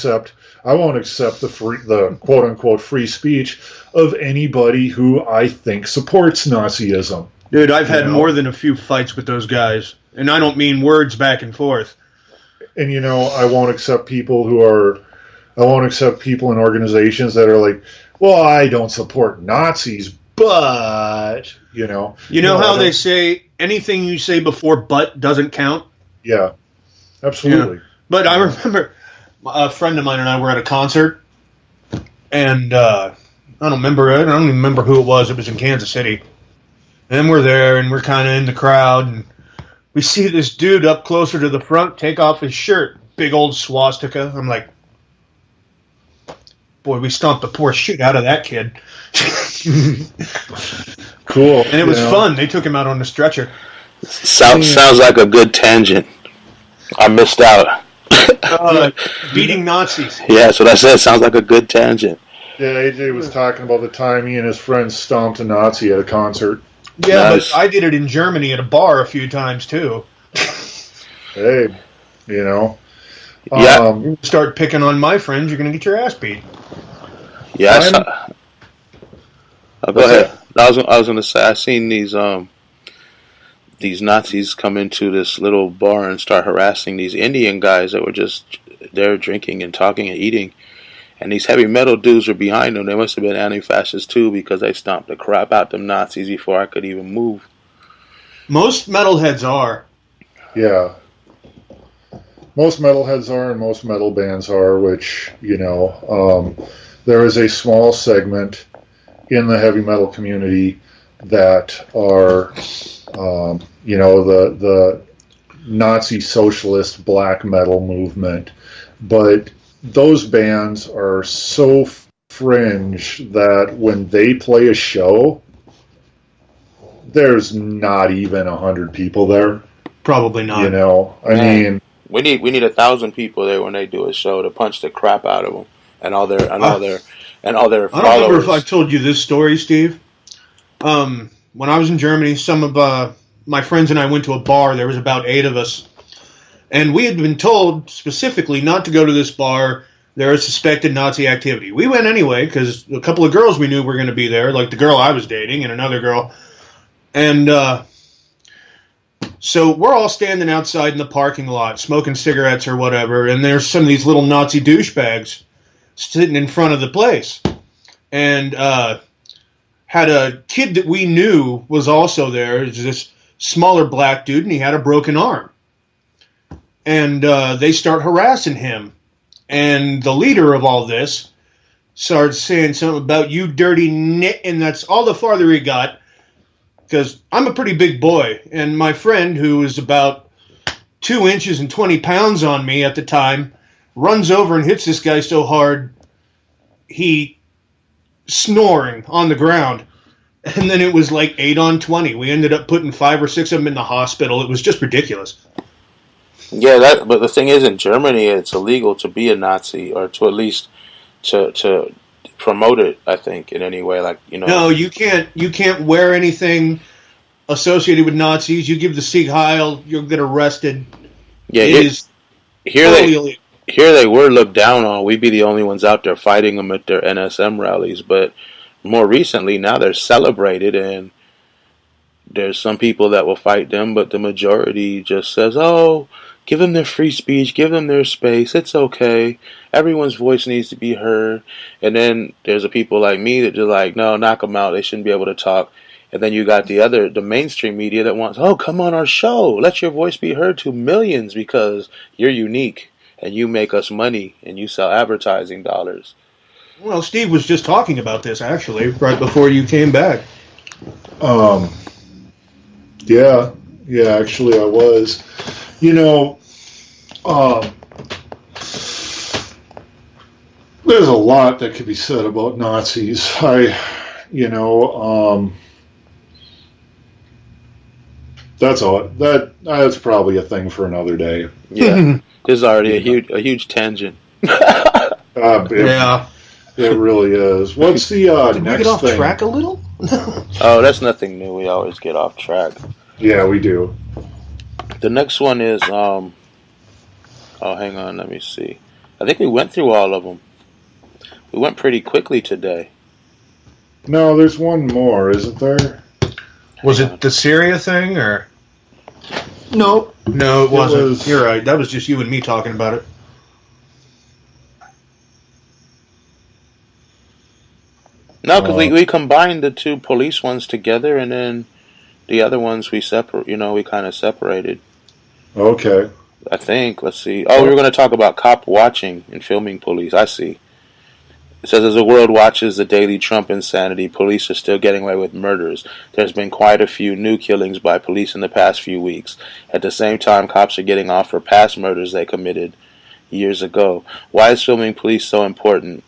won't accept the quote unquote free speech of anybody who I think supports Nazism. Dude, I've had more than a few fights with those guys, and I don't mean words back and forth. And I won't accept people in organizations that are like, well, I don't support Nazis, but how they say anything you say before "but" doesn't count. Yeah, absolutely. But I remember a friend of mine and I were at a concert, and I don't even remember who it was. It was in Kansas City, and we're there, and we're kind of in the crowd, and we see this dude up closer to the front take off his shirt, big old swastika. I'm like, boy, we stomped the poor shit out of that kid. Cool. And it was fun. They took him out on the stretcher. Sounds like a good tangent. I missed out. Beating Nazis. Yeah, that's what I said. Sounds like a good tangent. Yeah, AJ was talking about the time he and his friends stomped a Nazi at a concert. Yeah, nice. But I did it in Germany at a bar a few times, too. Hey, Yeah. Start picking on my friends, you're going to get your ass beat. Yeah, go ahead. I was going to say, I seen these Nazis come into this little bar and start harassing these Indian guys that were just there drinking and talking and eating. And these heavy metal dudes were behind them. They must have been anti-fascists too, because they stomped the crap out them Nazis before I could even move. Most metalheads are. Yeah. Most metalheads are, and most metal bands are, which, there is a small segment in the heavy metal community that are, the Nazi socialist black metal movement. But those bands are so fringe that when they play a show, there's not even 100 people there. Probably not. I mean, we need 1,000 people there when they do a show to punch the crap out of them and all their followers. I don't remember if I told you this story, Steve. When I was in Germany, some of my friends and I went to a bar. There was about 8 of us. And we had been told specifically not to go to this bar. There was suspected Nazi activity. We went anyway because a couple of girls we knew were going to be there, like the girl I was dating and another girl. And so we're all standing outside in the parking lot, smoking cigarettes or whatever, and there's some of these little Nazi douchebags sitting in front of the place. And had a kid that we knew was also there. It was this smaller black dude, and he had a broken arm. And they start harassing him. And the leader of all this starts saying something about you dirty nit, and that's all the farther he got. Because I'm a pretty big boy, and my friend, who was about 2 inches and 20 pounds on me at the time, runs over and hits this guy so hard, he snoring on the ground. And then it was like 8 on 20. We ended up putting 5 or 6 of them in the hospital. It was just ridiculous. Yeah, but the thing is, in Germany, it's illegal to be a Nazi, or to at least to promote it, I think, in any way. No, you can't wear anything associated with Nazis. You give the Sieg Heil, you'll get arrested. Yeah, here they were looked down on. We'd be the only ones out there fighting them at their NSM rallies, but more recently, now they're celebrated, and there's some people that will fight them, but the majority just says, oh, give them their free speech, give them their space, it's okay, everyone's voice needs to be heard. And then there's the people like me that just like, no, knock them out, they shouldn't be able to talk. And then you got the mainstream media that wants, oh, come on our show, let your voice be heard to millions because you're unique and you make us money and you sell advertising dollars. Well, Steve was just talking about this, actually, right before you came back. Yeah, actually I was. There's a lot that could be said about Nazis. That's all. That's probably a thing for another day. Yeah, there's already a huge tangent. Yeah, it really is. What's the Did next we get off thing? track a little? Oh, that's nothing new. We always get off track. Yeah, we do. The next one is oh, hang on, let me see. I think we went through all of them. We went pretty quickly today. No, there's one more, isn't there? Was it the Syria thing, or? No. No, it wasn't. was- You're right. That was just you and me talking about it. No, because we combined the two police ones together, and then the other ones we we kind of separated. Okay. I think. Let's see. Oh, we were going to talk about cop watching and filming police. I see. It says, as the world watches the daily Trump insanity, police are still getting away with murders. There's been quite a few new killings by police in the past few weeks. At the same time, cops are getting off for past murders they committed years ago. Why is filming police so important?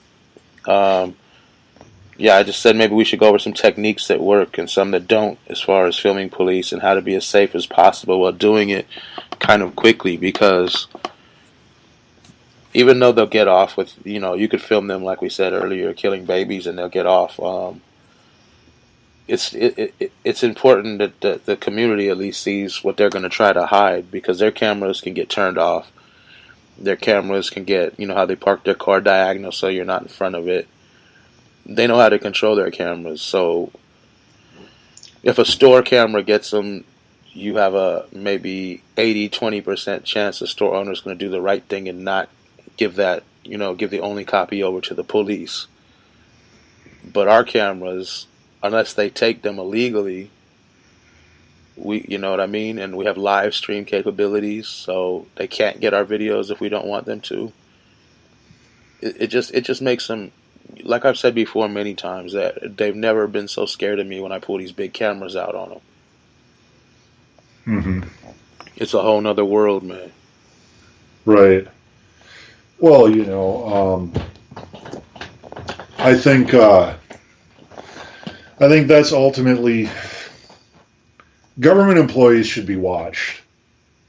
Yeah, I just said maybe we should go over some techniques that work and some that don't as far as filming police and how to be as safe as possible while doing it kind of quickly, because even though they'll get off with, you could film them, like we said earlier, killing babies and they'll get off. It's important that the community at least sees what they're going to try to hide, because their cameras can get turned off. Their cameras can get, how they park their car diagonal so you're not in front of it. They know how to control their cameras. So if a store camera gets them, you have a maybe 80-20% chance the store owner is going to do the right thing and not give that, give the only copy over to the police. But our cameras, unless they take them illegally, you know what I mean? And we have live stream capabilities, so they can't get our videos if we don't want them to. It just makes them, like I've said before many times, that they've never been so scared of me when I pull these big cameras out on them. Mm-hmm. It's a whole nother world, man. Right. Well, I think that's ultimately, government employees should be watched,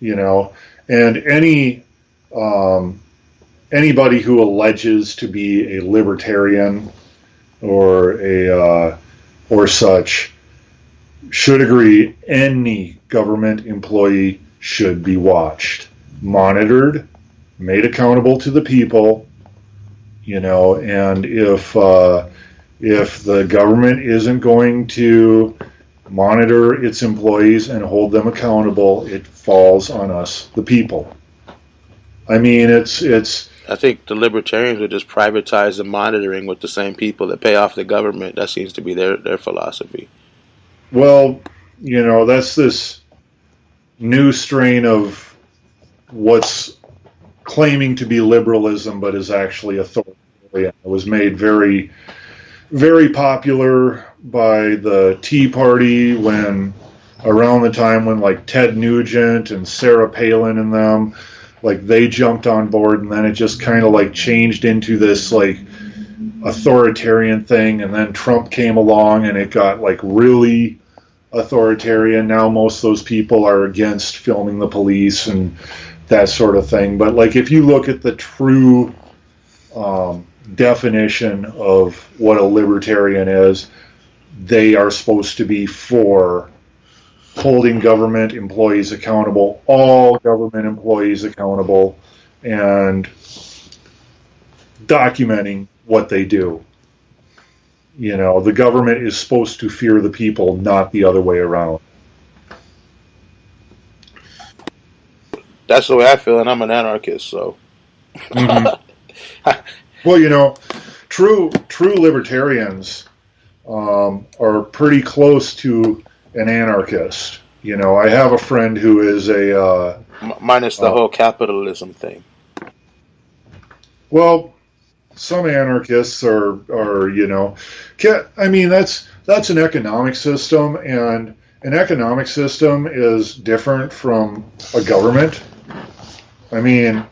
and anybody who alleges to be a libertarian or such should agree any government employee should be watched, monitored, made accountable to the people, and if the government isn't going to monitor its employees and hold them accountable, it falls on us, the people. I mean, I think the libertarians would just privatize the monitoring with the same people that pay off the government. That seems to be their philosophy. Well, that's this new strain of what's claiming to be liberalism, but is actually authoritarian. It was made very, very popular by the Tea Party around the time when like Ted Nugent and Sarah Palin and them, like they jumped on board, and then it just kind of like changed into this like authoritarian thing, and then Trump came along and it got like really authoritarian. Now most of those people are against filming the police and that sort of thing. But like if you look at the true definition of what a libertarian is, they are supposed to be for holding government employees accountable, all government employees accountable, and documenting what they do. The government is supposed to fear the people, not the other way around. That's the way I feel, and I'm an anarchist, so. Mm-hmm. Well, true libertarians are pretty close to an anarchist. I have a friend who is a minus the whole capitalism thing. Well, some anarchists are I mean that's an economic system, and an economic system is different from a government. I mean,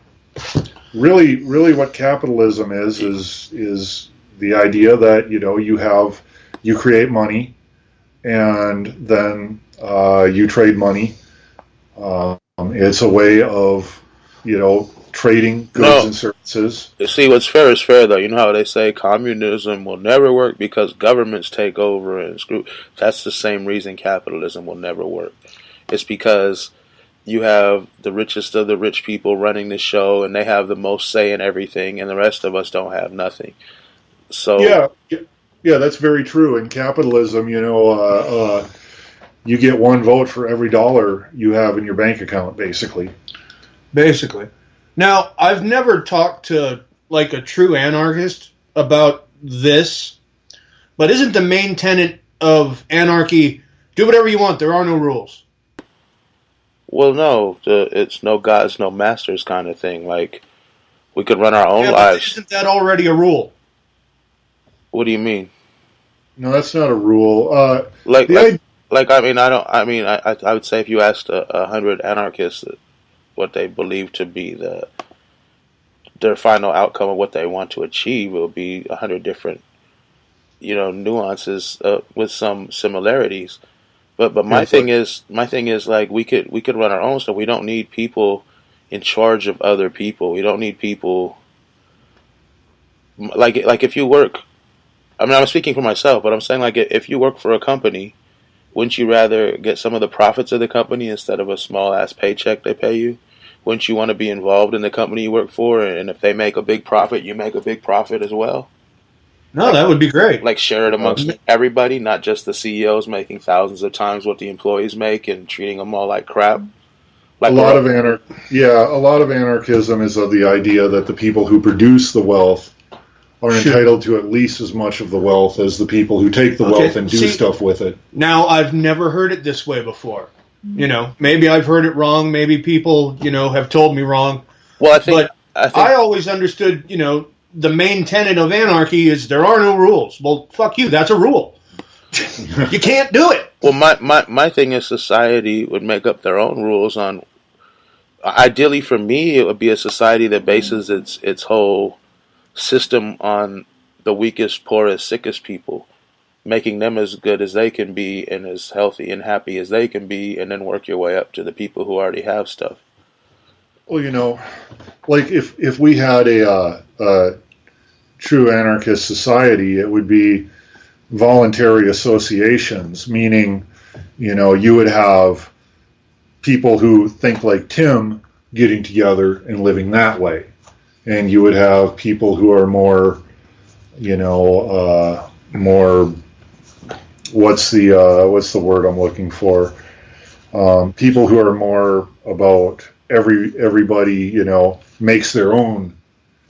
really what capitalism is the idea that you create money and then you trade money. It's a way of trading goods and services. See, what's fair is fair, though. You know how they say communism will never work because governments take over and screw. That's the same reason capitalism will never work. It's because you have the richest of the rich people running the show, and they have the most say in everything, and the rest of us don't have nothing. So yeah, that's very true. In capitalism, you get one vote for every dollar you have in your bank account, basically. Now, I've never talked to like a true anarchist about this, but isn't the main tenet of anarchy do whatever you want, there are no rules? Well, no, it's no gods, no masters kind of thing. Like, we could run our own but lives. Isn't that already a rule? What do you mean? No, that's not a rule. I would say if you asked 100 anarchists what they believe to be their final outcome of what they want to achieve, it would be 100 different, nuances with some similarities. But my thing is like we could run our own stuff. We don't need people in charge of other people. We don't need people like if you work. I mean, I'm speaking for myself, but I'm saying like if you work for a company, wouldn't you rather get some of the profits of the company instead of a small ass paycheck they pay you? Wouldn't you want to be involved in the company you work for? And if they make a big profit, you make a big profit as well? No, that would be great. Like share it amongst everybody, not just the CEOs making thousands of times what the employees make and treating them all like crap. Like a lot of anarchism is of the idea that the people who produce the wealth are entitled to at least as much of the wealth as the people who take the wealth and do stuff with it. Now, I've never heard it this way before. Maybe I've heard it wrong. Maybe people, have told me wrong. Well, I think I always understood, the main tenet of anarchy is there are no rules. Well, fuck you. That's a rule. You can't do it. Well, my thing is society would make up their own rules on. Ideally, for me, it would be a society that bases its whole system on the weakest, poorest, sickest people, making them as good as they can be and as healthy and happy as they can be, and then work your way up to the people who already have stuff. Well, like if we had a true anarchist society, it would be voluntary associations, meaning, you would have people who think like Tim getting together and living that way. And you would have people who are more, more, what's the word I'm looking for? People who are more about everybody, makes their own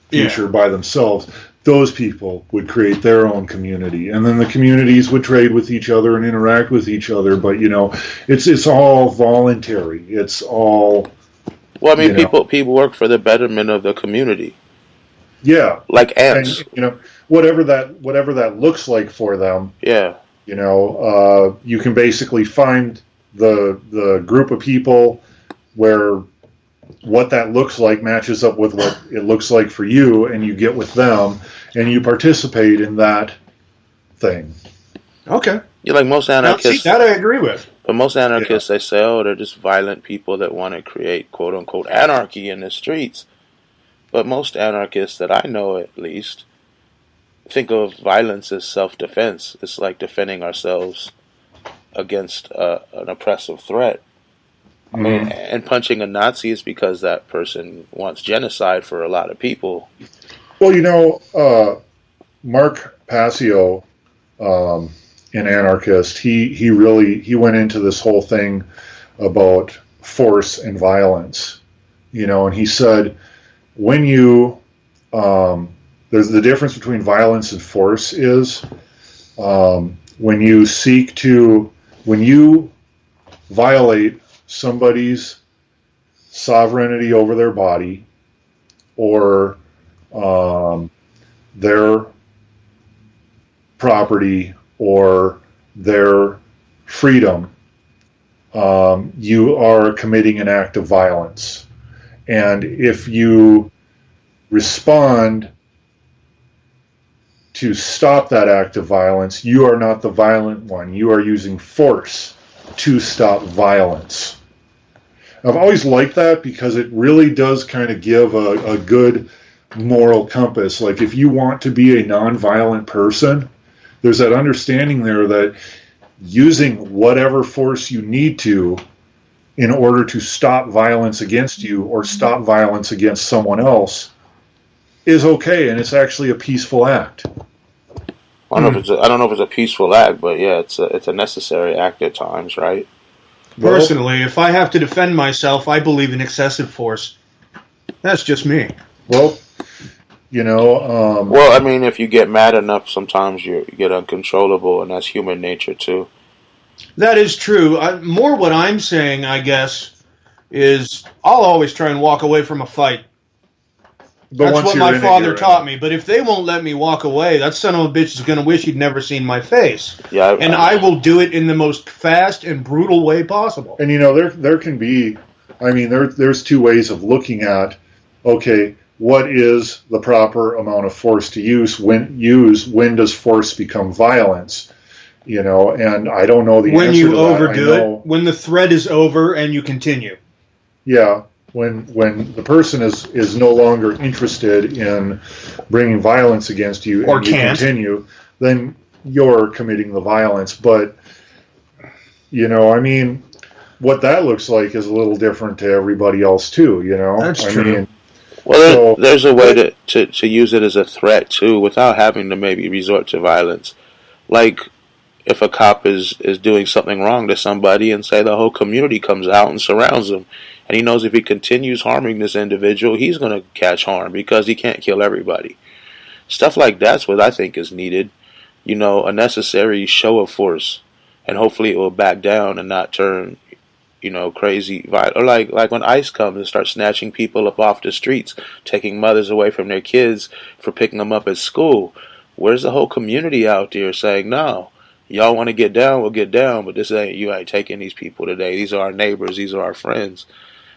future by themselves. Those people would create their own community, and then the communities would trade with each other and interact with each other. But it's all voluntary. It's all. Well, I mean, people work for the betterment of the community. Yeah, like ants. And, whatever that looks like for them. Yeah. You can basically find the group of people where what that looks like matches up with what it looks like for you, and you get with them, and you participate in that thing. Okay. Yeah, like most anarchists. That I agree with. But most anarchists, they say, they're just violent people that want to create, quote-unquote, anarchy in the streets. But most anarchists that I know, at least, think of violence as self-defense. It's like defending ourselves against an oppressive threat. I mean, and punching a Nazi is because that person wants genocide for a lot of people. Well, Mark Passio, an anarchist, he went into this whole thing about force and violence, and he said, when you, there's the difference between violence and force is, when you violate somebody's sovereignty over their body or their property or their freedom, you are committing an act of violence. And if you respond to stop that act of violence, you are not the violent one. You are using force to stop violence. I've always liked that because it really does kind of give a good moral compass. Like if you want to be a nonviolent person, there's that understanding there that using whatever force you need to in order to stop violence against you or stop violence against someone else is okay, and it's actually a peaceful act. I don't know if it's a peaceful act, but yeah, it's a necessary act at times, right? Personally, if I have to defend myself, I believe in excessive force. That's just me. Well, you know... well, I mean, if you get mad enough, sometimes you get uncontrollable, and that's human nature, too. That is true. More what I'm saying, I guess, is I'll always try and walk away from a fight. That's what my father taught me. But if they won't let me walk away, that son of a bitch is going to wish he'd never seen my face. Yeah, and I will do it in the most fast and brutal way possible. And, you know, there can be, I mean, there's two ways of looking at, okay, what is the proper amount of force to use? When does force become violence? You know, and I don't know the when answer to that. When you overdo it, when the thread is over and you continue. Yeah. When the person is no longer interested in bringing violence against you or and you can't continue, then you're committing the violence. But, you know, I mean, what that looks like is a little different to everybody else too, you know? That's true. Mean, well, there's a way to use it as a threat too without having to maybe resort to violence. Like, if a cop is doing something wrong to somebody and say the whole community comes out and surrounds him, and he knows if he continues harming this individual, he's going to catch harm because he can't kill everybody. Stuff like that's what I think is needed. You know, a necessary show of force, and hopefully it will back down and not turn, you know, crazy. Or like when ICE comes and starts snatching people up off the streets, taking mothers away from their kids for picking them up at school. Where's the whole community out there saying, no, y'all want to get down, we'll get down, but you ain't taking these people today. These are our neighbors. These are our friends.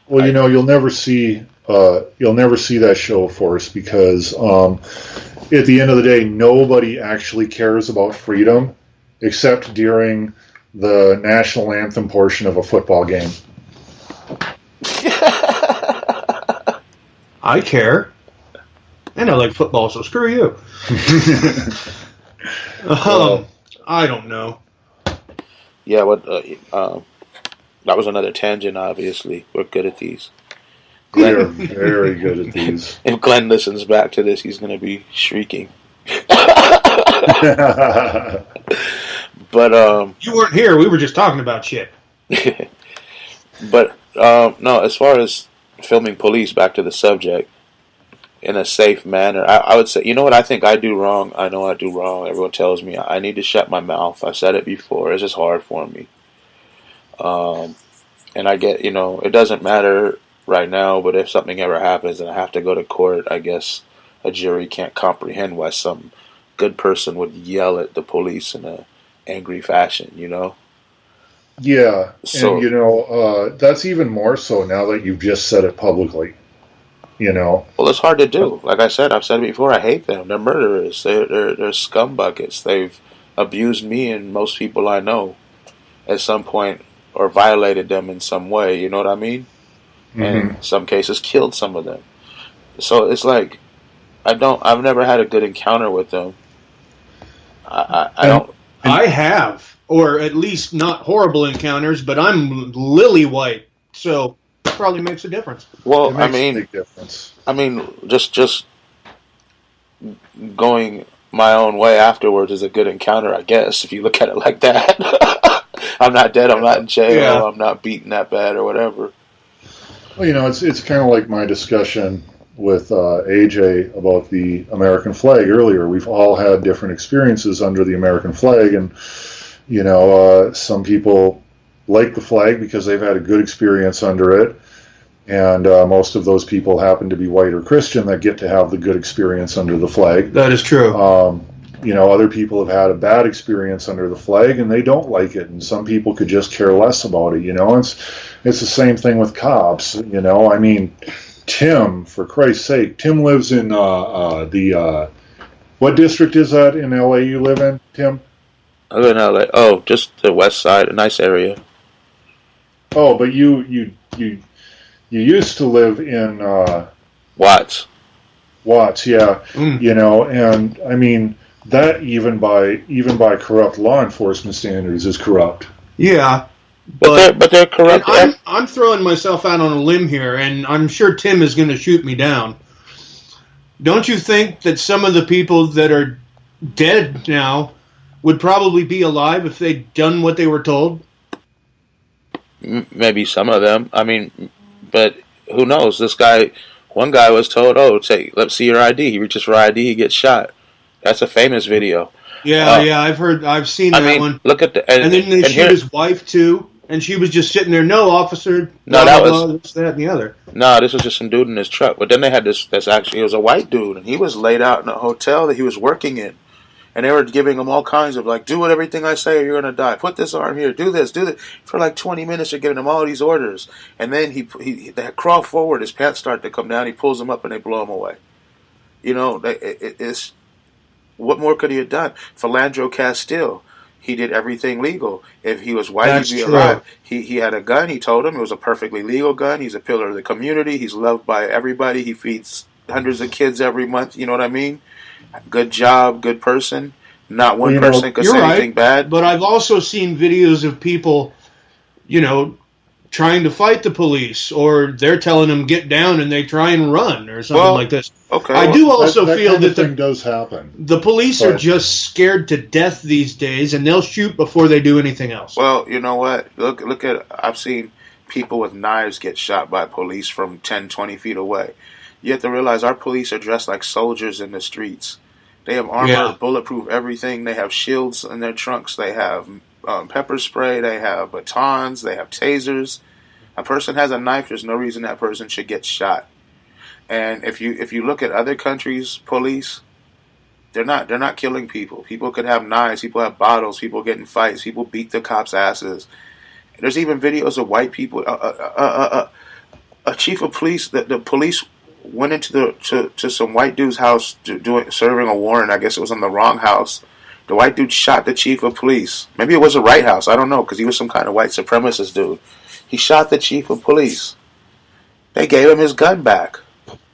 Well, you know, you'll never see that show of force because at the end of the day, nobody actually cares about freedom except during the national anthem portion of a football game. I care. And I like football, so screw you. I don't know. Yeah, that was another tangent, obviously. We're good at these. We're very good at these. If Glenn listens back to this, he's going to be shrieking. But you weren't here. We were just talking about shit. But no, as far as filming police, back to the subject, in a safe manner, I would say, you know what I think I do wrong? I know I do wrong. Everyone tells me I need to shut my mouth. I've said it before. It's just hard for me. And I get, you know, it doesn't matter right now, but if something ever happens and I have to go to court, I guess a jury can't comprehend why some good person would yell at the police in a angry fashion, you know? Yeah, so, and, you know, that's even more so now that you've just said it publicly, you know? Well, it's hard to do. Like I said, I've said it before, I hate them. They're murderers. They're scum buckets. They've abused me and most people I know at some point, or violated them in some way, you know what I mean? Mm-hmm. And in some cases killed some of them. So it's like, I've never had a good encounter with them. I have, or at least not horrible encounters, but I'm lily white, so probably makes a difference. Well, a big difference. I mean, just going my own way afterwards is a good encounter, I guess, if you look at it like that. I'm not dead, I'm not in jail, I'm not beaten that bad or whatever. Well, you know, it's kind of like my discussion with AJ about the American flag earlier. We've all had different experiences under the American flag, and, you know, some people like the flag because they've had a good experience under it, and most of those people happen to be white or Christian that get to have the good experience under the flag. That is true. You know, other people have had a bad experience under the flag and they don't like it, and some people could just care less about it, you know. It's the same thing with cops, you know. I mean, Tim, for Christ's sake, Tim lives in what district is that in LA you live in, Tim? I live in LA. Oh, just the west side, a nice area. Oh, but you used to live in Watts. Watts, yeah. You know, and I mean that even by corrupt law enforcement standards is corrupt. Yeah. But they're corrupt. I'm throwing myself out on a limb here, and I'm sure Tim is going to shoot me down. Don't you think that some of the people that are dead now would probably be alive if they'd done what they were told? Maybe some of them. I mean, but who knows? One guy was told, "Oh, let's see your ID." He reaches for ID, he gets shot. That's a famous video. Yeah, I've seen that one. Look at and then they shoot his wife too, and she was just sitting there. No, officer. No, this, that, and the other. No, this was just some dude in his truck. But then they had this. That's actually, it was a white dude, and he was laid out in a hotel that he was working in, and they were giving him all kinds of like, do everything I say, or you're gonna die. Put this arm here. Do this. Do that. For like 20 minutes, they're giving him all these orders, and then they crawl forward. His pants start to come down. He pulls them up, and they blow him away. You know, it's. What more could he have done? Philandro Castile, he did everything legal. If he was white, he'd be alive. He had a gun. He told him it was a perfectly legal gun. He's a pillar of the community. He's loved by everybody. He feeds hundreds of kids every month. You know what I mean? Good job, good person. Not one person could say anything bad. But I've also seen videos of people, trying to fight the police, or they're telling them get down and they try and run or something like this. Okay. I do also feel that thing does happen. The police are just scared to death these days, and they'll shoot before they do anything else. Well, you know what? Look at, I've seen people with knives get shot by police from 10, 20 feet away. You have to realize our police are dressed like soldiers in the streets. They have armor, bulletproof everything. They have shields in their trunks. They have pepper spray. They have batons. They have tasers. A person has a knife. There's no reason that person should get shot. And if you look at other countries' police, they're not killing people. People could have knives. People have bottles. People get in fights. People beat the cops' asses. There's even videos of white people. A chief of police. The police went into to some white dude's house serving a warrant. I guess it was on the wrong house. The white dude shot the chief of police. Maybe it was the right house. I don't know, because he was some kind of white supremacist dude. He shot the chief of police. They gave him his gun back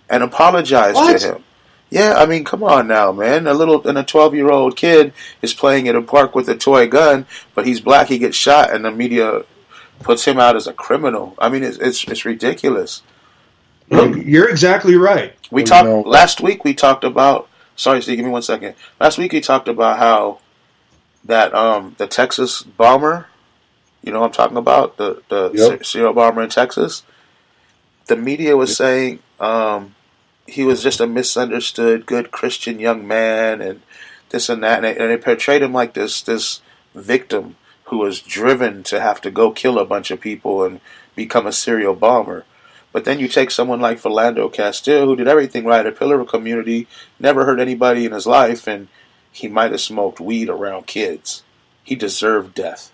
and apologized to him. Yeah, I mean, come on now, man. A 12-year-old kid is playing at a park with a toy gun, but he's black. He gets shot, and the media puts him out as a criminal. I mean, it's ridiculous. Look, you're exactly right. Last week. We talked about. Sorry, Steve. Give me 1 second. Last week we talked about how that the Texas bomber. You know what I'm talking about? The serial bomber in Texas. The media was saying he was just a misunderstood, good Christian young man, and this and that, and they portrayed him like this victim who was driven to have to go kill a bunch of people and become a serial bomber. But then you take someone like Philandro Castile, who did everything right, a pillar of community, never hurt anybody in his life, and he might have smoked weed around kids. He deserved death.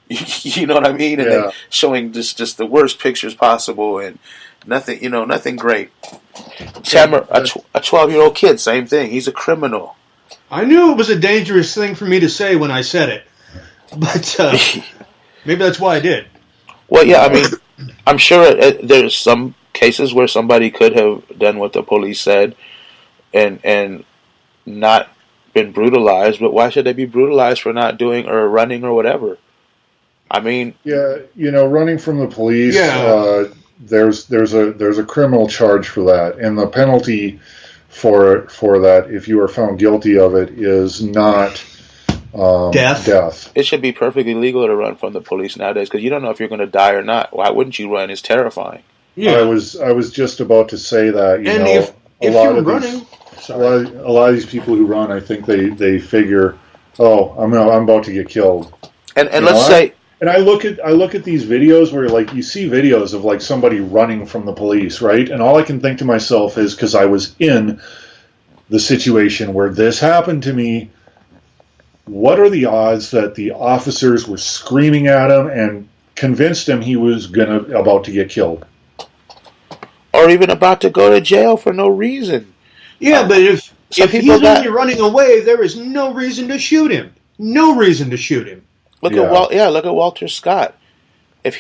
You know what I mean? And then showing just the worst pictures possible, and nothing great. Tamara, a 12-year-old kid, same thing. He's a criminal. I knew it was a dangerous thing for me to say when I said it, but maybe that's why I did. Well, yeah, I mean, I'm sure there's some cases where somebody could have done what the police said and not been brutalized, but why should they be brutalized for not doing or running or whatever? I mean, running from the police. There's a criminal charge for that, and the penalty for that, if you are found guilty of it, is not death. It should be perfectly legal to run from the police nowadays, because you don't know if you're going to die or not. Why wouldn't you run? It's terrifying. Yeah, I was just about to say that. If you were running, a lot of these people who run, I think they figure, I'm about to get killed. And let's say. And I look at these videos where you see videos of somebody running from the police, right? And all I can think to myself is, because I was in the situation where this happened to me, what are the odds that the officers were screaming at him and convinced him he was about to get killed? or even about to go to jail for no reason. Yeah, but if people he's only running away, there is no reason to shoot him. No reason to shoot him. Look at Walter Scott. If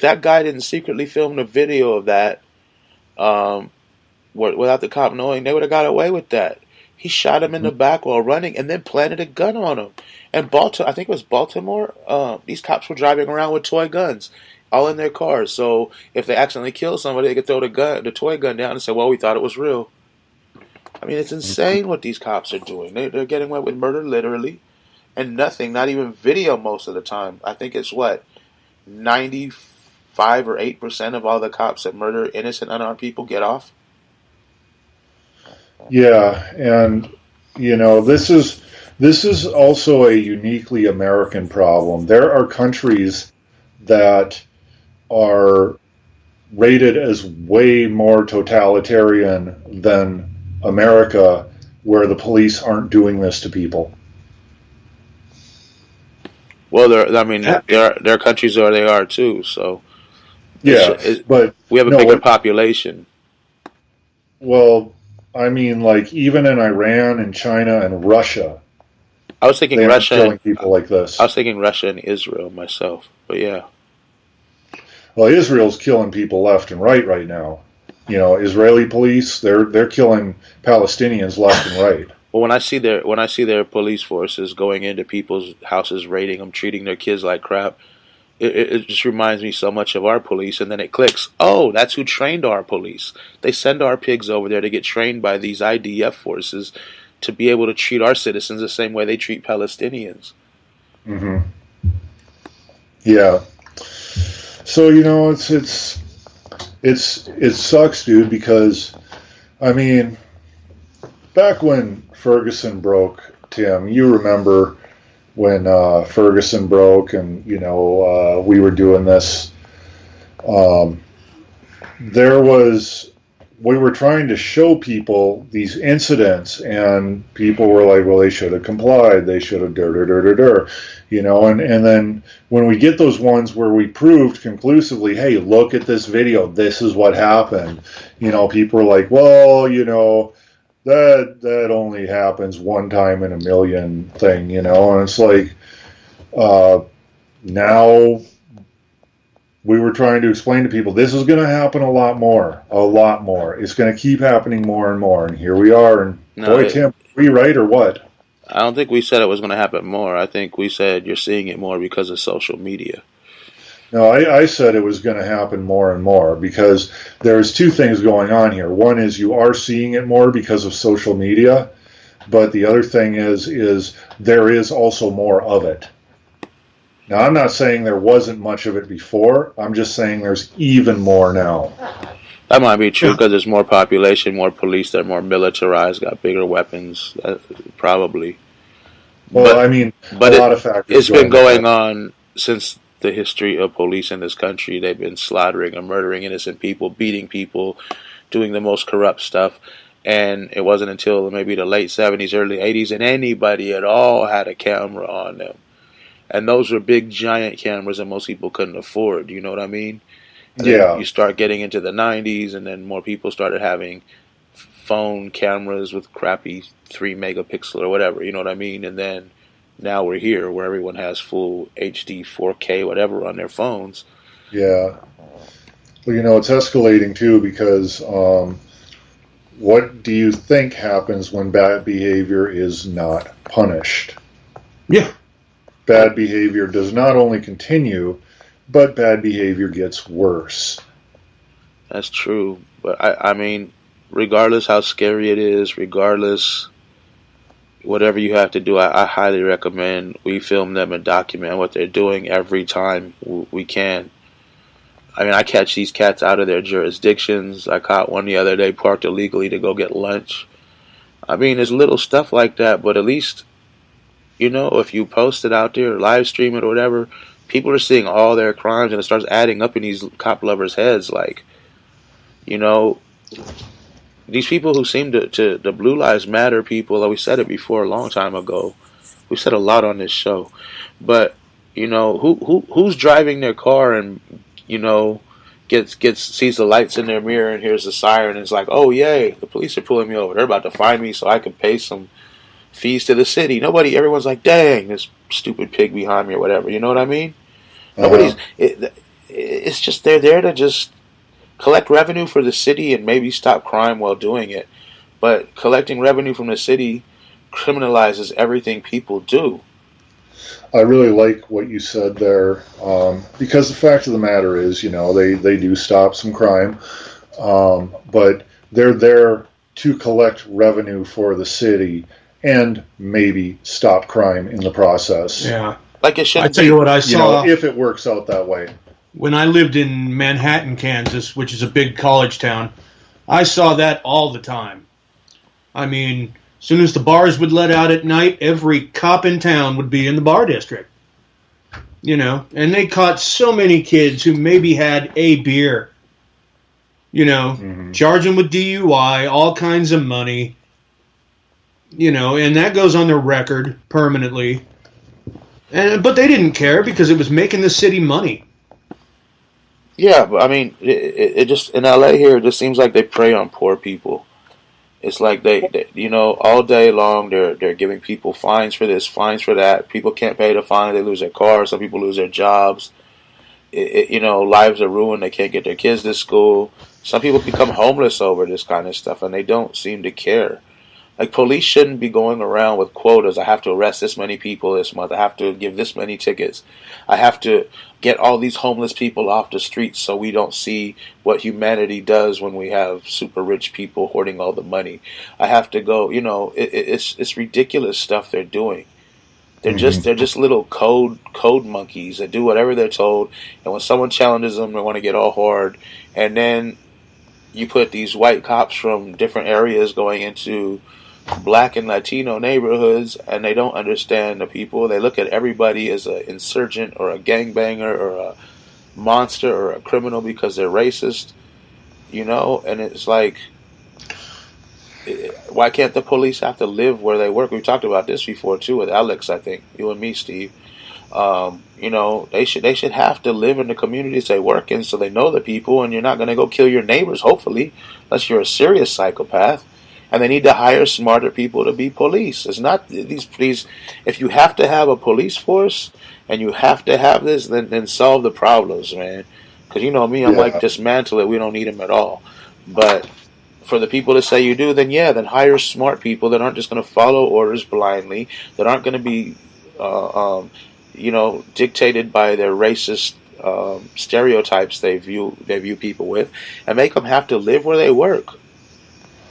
that guy didn't secretly film the video of that, without the cop knowing, they would have got away with that. He shot him in the back while running, and then planted a gun on him. And I think it was Baltimore. These cops were driving around with toy guns, all in their cars. So if they accidentally kill somebody, they could throw the toy gun down and say, "Well, we thought it was real." I mean, it's insane what these cops are doing. They're getting away with murder, literally, and nothing. Not even video most of the time. I think it's 95 or 8% of all the cops that murder innocent, unarmed people get off. Yeah, and this is also a uniquely American problem. There are countries that are rated as way more totalitarian than America, where the police aren't doing this to people. Well, there are countries where they are too. So yeah, but we have a bigger population. Well, I mean, like even in Iran and China and Russia, I was thinking Russia killing people like this. I was thinking Russia and Israel myself, but yeah. Well, Israel's killing people left and right now. Israeli police, they're killing Palestinians left and right. Well, when I see their police forces going into people's houses, raiding them, treating their kids like crap, it just reminds me so much of our police. And then it clicks. Oh, that's who trained our police. They send our pigs over there to get trained by these IDF forces to be able to treat our citizens the same way they treat Palestinians. Mm-hmm. Yeah. So it sucks, dude, because I mean, back when Ferguson broke, Tim, you remember when Ferguson broke, and we were doing this. We were trying to show people these incidents, and people were like, well, they should have complied, they should have and then when we get those ones where we proved conclusively, hey, look at this video, this is what happened, people are like, well, that only happens one time in a million thing, and it's like, now we were trying to explain to people this is going to happen a lot more. It's going to keep happening more and more, and here we are. And Tim, are we right or what? I don't think we said it was going to happen more. I think we said you're seeing it more because of social media. No, I said it was going to happen more and more because there's two things going on here. One is you are seeing it more because of social media, but the other thing is there is also more of it. Now, I'm not saying there wasn't much of it before. I'm just saying there's even more now. That might be true because there's more population, more police, they're more militarized, got bigger weapons, probably. Well, but a lot of factors. It's been going on since the history of police in this country. They've been slaughtering and murdering innocent people, beating people, doing the most corrupt stuff. And it wasn't until maybe the late 70s, early 80s, and anybody at all had a camera on them. And those were big, giant cameras that most people couldn't afford. You know what I mean? And yeah. You start getting into the 90s, and then more people started having phone cameras with crappy 3 megapixel or whatever. You know what I mean? And then now we're here where everyone has full HD, 4K, whatever on their phones. Yeah. Well, it's escalating too because what do you think happens when bad behavior is not punished? Yeah. Bad behavior does not only continue, but bad behavior gets worse. That's true. But I mean, regardless how scary it is, regardless whatever you have to do, I highly recommend we film them and document what they're doing every time we can. I mean, I catch these cats out of their jurisdictions. I caught one the other day parked illegally to go get lunch. I mean, there's little stuff like that, but at least, if you post it out there, live stream it or whatever, people are seeing all their crimes and it starts adding up in these cop lovers' heads. Like, these people who seem to the Blue Lives Matter people, like we said it before a long time ago. We said a lot on this show. But, who's driving their car and, sees the lights in their mirror and hears the siren and is like, oh yay, the police are pulling me over. They're about to find me so I can pay some fees to the city. Everyone's like, dang, this stupid pig behind me or whatever. You know what I mean? It's just they're there to just collect revenue for the city and maybe stop crime while doing it. But collecting revenue from the city criminalizes everything people do. I really like what you said there, because the fact of the matter is, they do stop some crime, but they're there to collect revenue for the city and maybe stop crime in the process. Yeah. Like it should. I tell you what I saw. If it works out that way. When I lived in Manhattan, Kansas, which is a big college town, I saw that all the time. I mean, as soon as the bars would let out at night, every cop in town would be in the bar district. And they caught so many kids who maybe had a beer. Charge them with DUI, all kinds of money. And that goes on their record permanently. But they didn't care because it was making the city money. Yeah, but I mean, it just in LA here, it just seems like they prey on poor people. It's like they all day long they're giving people fines for this, fines for that. People can't pay the fine, they lose their cars. Some people lose their jobs. Lives are ruined. They can't get their kids to school. Some people become homeless over this kind of stuff, and they don't seem to care. Like, police shouldn't be going around with quotas. I have to arrest this many people this month. I have to give this many tickets. I have to get all these homeless people off the streets so we don't see what humanity does when we have super rich people hoarding all the money. I have to go, it's ridiculous stuff they're doing. They're just little code monkeys that do whatever they're told, and when someone challenges them, they want to get all hard. And then you put these white cops from different areas going into Black and Latino neighborhoods, and they don't understand the people. They look at everybody as an insurgent or a gangbanger or a monster or a criminal because they're racist, and it's like, why can't the police have to live where they work? We talked about this before too with Alex, I think, you and me, Steve. They should have to live in the communities they work in so they know the people, and you're not going to go kill your neighbors, hopefully, unless you're a serious psychopath. And they need to hire smarter people to be police. It's not these. If you have to have a police force and you have to have this, then solve the problems, man. Because you know me, I'm like, dismantle it. We don't need them at all. But for the people to say you do, then hire smart people that aren't just going to follow orders blindly, that aren't going to be, dictated by their racist stereotypes they view people with, and make them have to live where they work.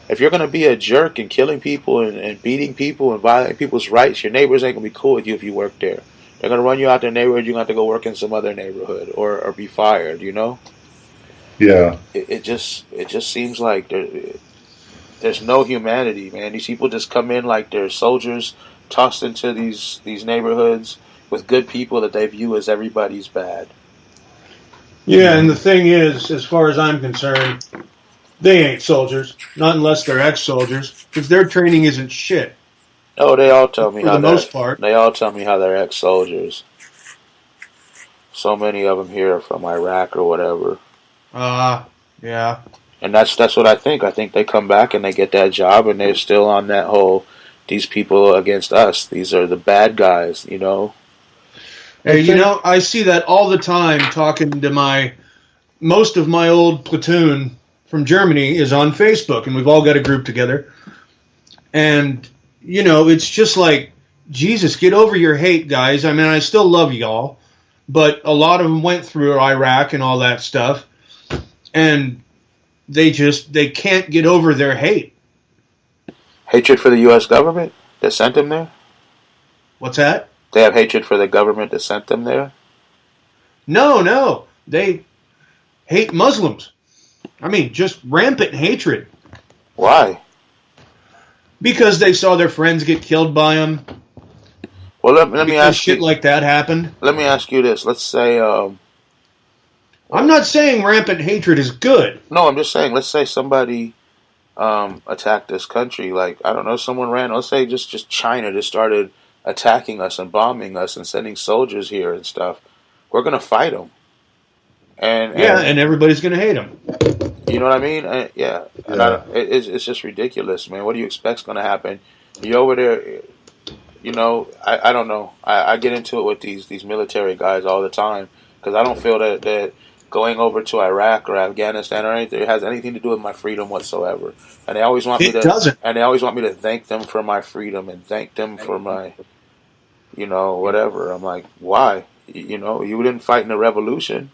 If you're going to be a jerk and killing people and beating people and violating people's rights, your neighbors ain't going to be cool with you if you work there. They're going to run you out their neighborhood. You're going to have to go work in some other neighborhood or be fired, Yeah. It just seems like there's no humanity, man. These people just come in like they're soldiers tossed into these neighborhoods with good people that they view as everybody's bad. Yeah, and the thing is, as far as I'm concerned, they ain't soldiers, not unless they're ex-soldiers, because their training isn't shit. Oh, they all tell me for the most part. They all tell me how they're ex-soldiers. So many of them here are from Iraq or whatever. Yeah. And that's what I think. I think they come back and they get that job, and they're still on that whole, these people against us. These are the bad guys, Hey, I see that all the time talking to most of my old platoon from Germany is on Facebook, and we've all got a group together. And, it's just like, Jesus, get over your hate, guys. I mean, I still love y'all, but a lot of them went through Iraq and all that stuff, and they can't get over their hate. Hatred for the U.S. government that sent them there? What's that? They have hatred for the government that sent them there? No. They hate Muslims. I mean, just rampant hatred. Why? Because they saw their friends get killed by them. Well, let me ask you. Shit like that happened. Let me ask you this. Let's say... I'm not saying rampant hatred is good. No, I'm just saying, let's say somebody attacked this country. Like, I don't know, someone ran... Let's say just China just started attacking us and bombing us and sending soldiers here and stuff. We're going to fight them. and everybody's going to hate him. You know what I mean? Yeah. And it's just ridiculous, man. What do you expect's going to happen? You're over there, I don't know. I get into it with these military guys all the time because I don't feel that going over to Iraq or Afghanistan or anything has anything to do with my freedom whatsoever. And they always want me to thank them for my freedom and thank them for my, whatever. I'm like, why? You didn't fight in the revolution.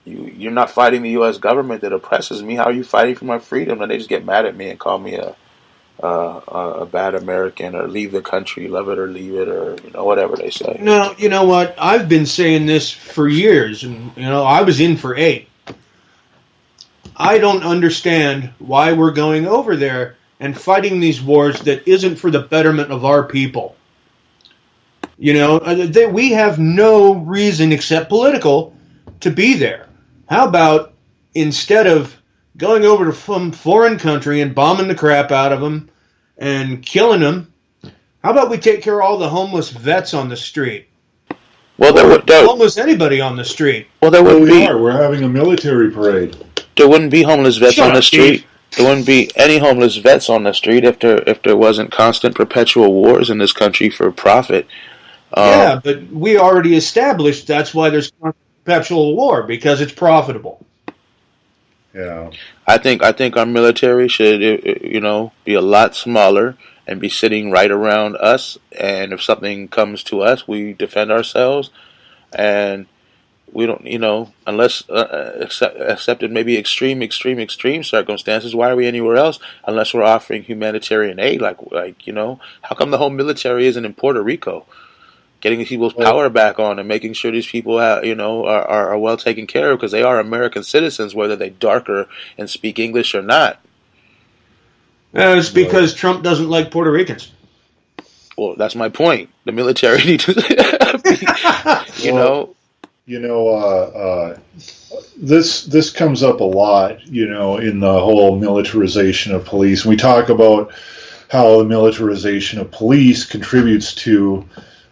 You're not fighting the U.S. government that oppresses me. How are you fighting for my freedom? And they just get mad at me and call me a bad American or leave the country, love it or leave it, or whatever they say. No, you know what? I've been saying this for years, and I was in for 8. I don't understand why we're going over there and fighting these wars that isn't for the betterment of our people. We have no reason except political to be there. How about instead of going over to some foreign country and bombing the crap out of them and killing them, how about we take care of all the homeless vets on the street? Well, homeless anybody on the street. Well, We're having a military parade. There wouldn't be homeless vets on the street. There wouldn't be any homeless vets on the street if there wasn't constant perpetual wars in this country for profit. Yeah, but we already established that's why there's perpetual war, because it's profitable. Yeah, I think our military should, be a lot smaller and be sitting right around us. And if something comes to us, we defend ourselves, and we don't, unless except in maybe extreme circumstances. Why are we anywhere else unless we're offering humanitarian aid? Like how come the whole military isn't in Puerto Rico? Getting people's power back on and making sure these people are well taken care of because they are American citizens, whether they darker and speak English or not. It's because Trump doesn't like Puerto Ricans. Well, that's my point. The military needs to, This comes up a lot, in the whole militarization of police. We talk about how the militarization of police contributes to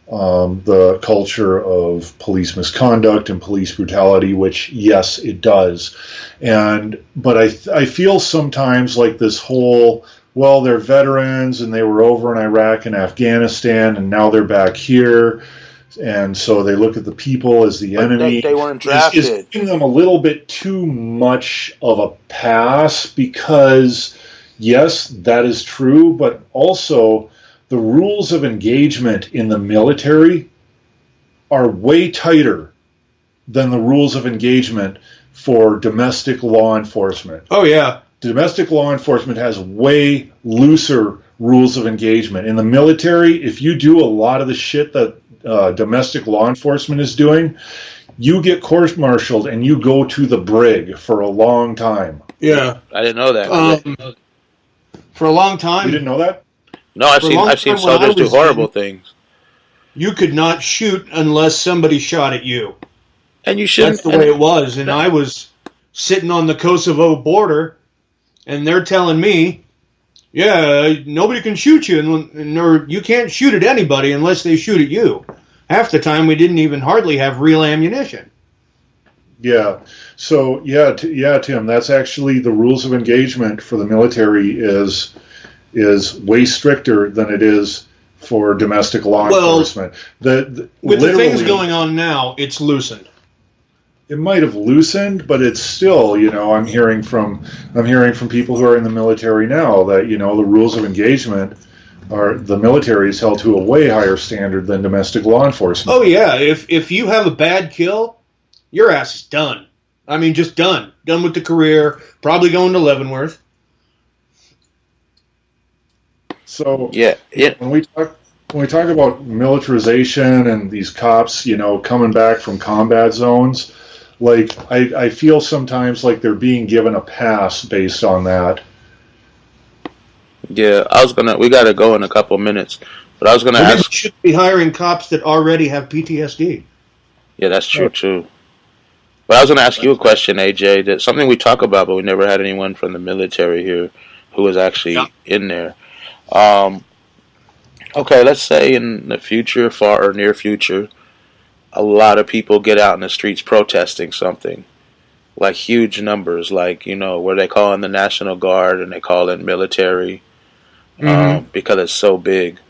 the culture of police misconduct and police brutality, which, yes, it does. But I feel sometimes like this whole, well, they're veterans and they were over in Iraq and Afghanistan and now they're back here. And so they look at the people as the enemy. They weren't drafted. Is giving them a little bit too much of a pass because, yes, that is true, but also the rules of engagement in the military are way tighter than the rules of engagement for domestic law enforcement. Oh, yeah. Domestic law enforcement has way looser rules of engagement. In the military, if you do a lot of the shit that domestic law enforcement is doing, you get court-martialed and you go to the brig for a long time. Yeah. I didn't know that. For a long time. You didn't know that? No, I've seen soldiers do horrible things. You could not shoot unless somebody shot at you. And you shouldn't. That's the way it was. And I was sitting on the Kosovo border, and they're telling me, yeah, nobody can shoot you, or you can't shoot at anybody unless they shoot at you. Half the time, we didn't even hardly have real ammunition. Yeah. So, Tim, that's actually the rules of engagement for the military is way stricter than it is for domestic law enforcement. With the things going on now, it's loosened. It might have loosened, but it's still, I'm hearing from people who are in the military now that, the rules of engagement the military is held to a way higher standard than domestic law enforcement. Oh yeah, if you have a bad kill, your ass is done. I mean, just done. Done with the career, probably going to Leavenworth. So yeah. When we talk about militarization and these cops, coming back from combat zones, like I feel sometimes like they're being given a pass based on that. Yeah, we got to go in a couple minutes, but I was gonna ask. We should be hiring cops that already have PTSD. Yeah, that's true too. But I was gonna ask you a question, AJ. That's something we talk about, but we never had anyone from the military here who was actually in there. Okay, let's say in the future, far or near future, a lot of people get out in the streets protesting something. like huge numbers, like, where they call in the National Guard and they call in military, because it's so big.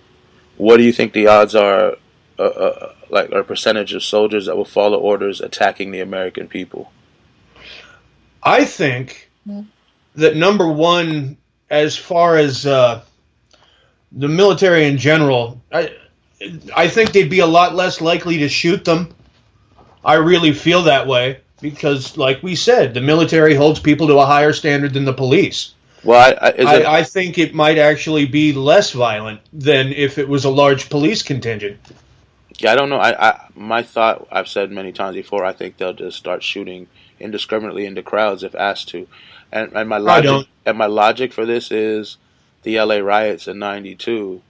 What do you think the odds are, like, or percentage of soldiers that will follow orders attacking the American people? I think that number one, as far as the military in general, I think they'd be a lot less likely to shoot them. I really feel that way because, like we said, the military holds people to a higher standard than the police. Well, I think it might actually be less violent than if it was a large police contingent. Yeah, I don't know. My thought, I've said many times before, I think they'll just start shooting indiscriminately into crowds if asked to. And my logic for this is the LA riots in '92.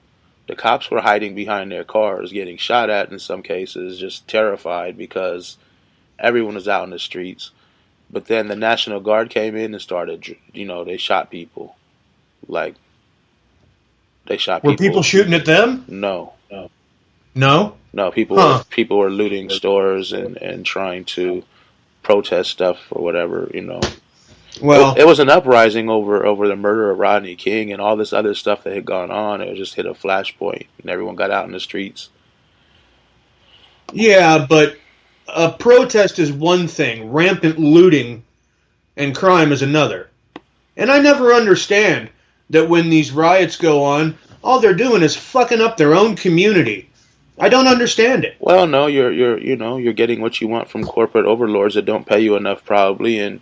The cops were hiding behind their cars, getting shot at in some cases, just terrified because everyone was out in the streets. But then the National Guard came in and started, they shot people. Like, they shot people. Were people shooting at them? No. No? No, people were looting stores and trying to protest stuff or whatever, Well, it was an uprising over the murder of Rodney King and all this other stuff that had gone on. It just hit a flashpoint, and everyone got out in the streets. Yeah, but a protest is one thing. Rampant looting and crime is another. And I never understand that when these riots go on, all they're doing is fucking up their own community. I don't understand it. Well, no, you're getting what you want from corporate overlords that don't pay you enough, probably, and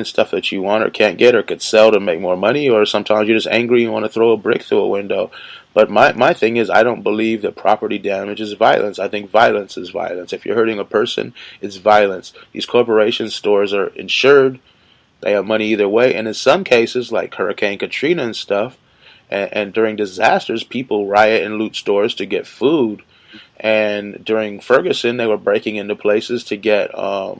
stuff that you want or can't get or could sell to make more money, or sometimes you're just angry and want to throw a brick through a window. But my thing is, I don't believe that property damage is violence. I think violence is violence. If you're hurting a person, it's violence. These corporation stores are insured. They have money either way. And in some cases, like Hurricane Katrina and stuff, and during disasters, people riot and loot stores to get food. And during Ferguson, they were breaking into places to get I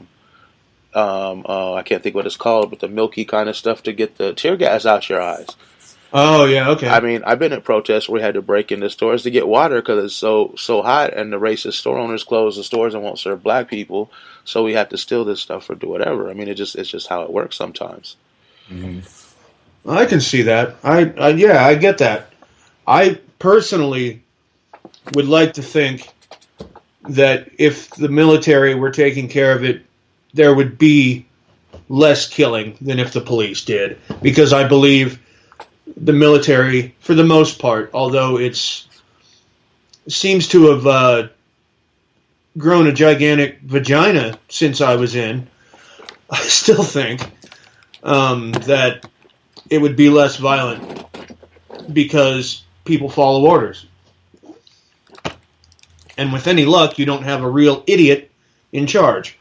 can't think what it's called, but the milky kind of stuff to get the tear gas out your eyes. Oh, yeah, okay. I mean, I've been at protests where we had to break into stores to get water because it's so hot, and the racist store owners close the stores and won't serve black people, so we have to steal this stuff or do whatever. I mean, it's just how it works sometimes. Mm-hmm. I can see that. I get that. I personally would like to think that if the military were taking care of it, there would be less killing than if the police did. Because I believe the military, for the most part, although it seems to have grown a gigantic vagina since I was in, I still think that it would be less violent because people follow orders. And with any luck, you don't have a real idiot in charge.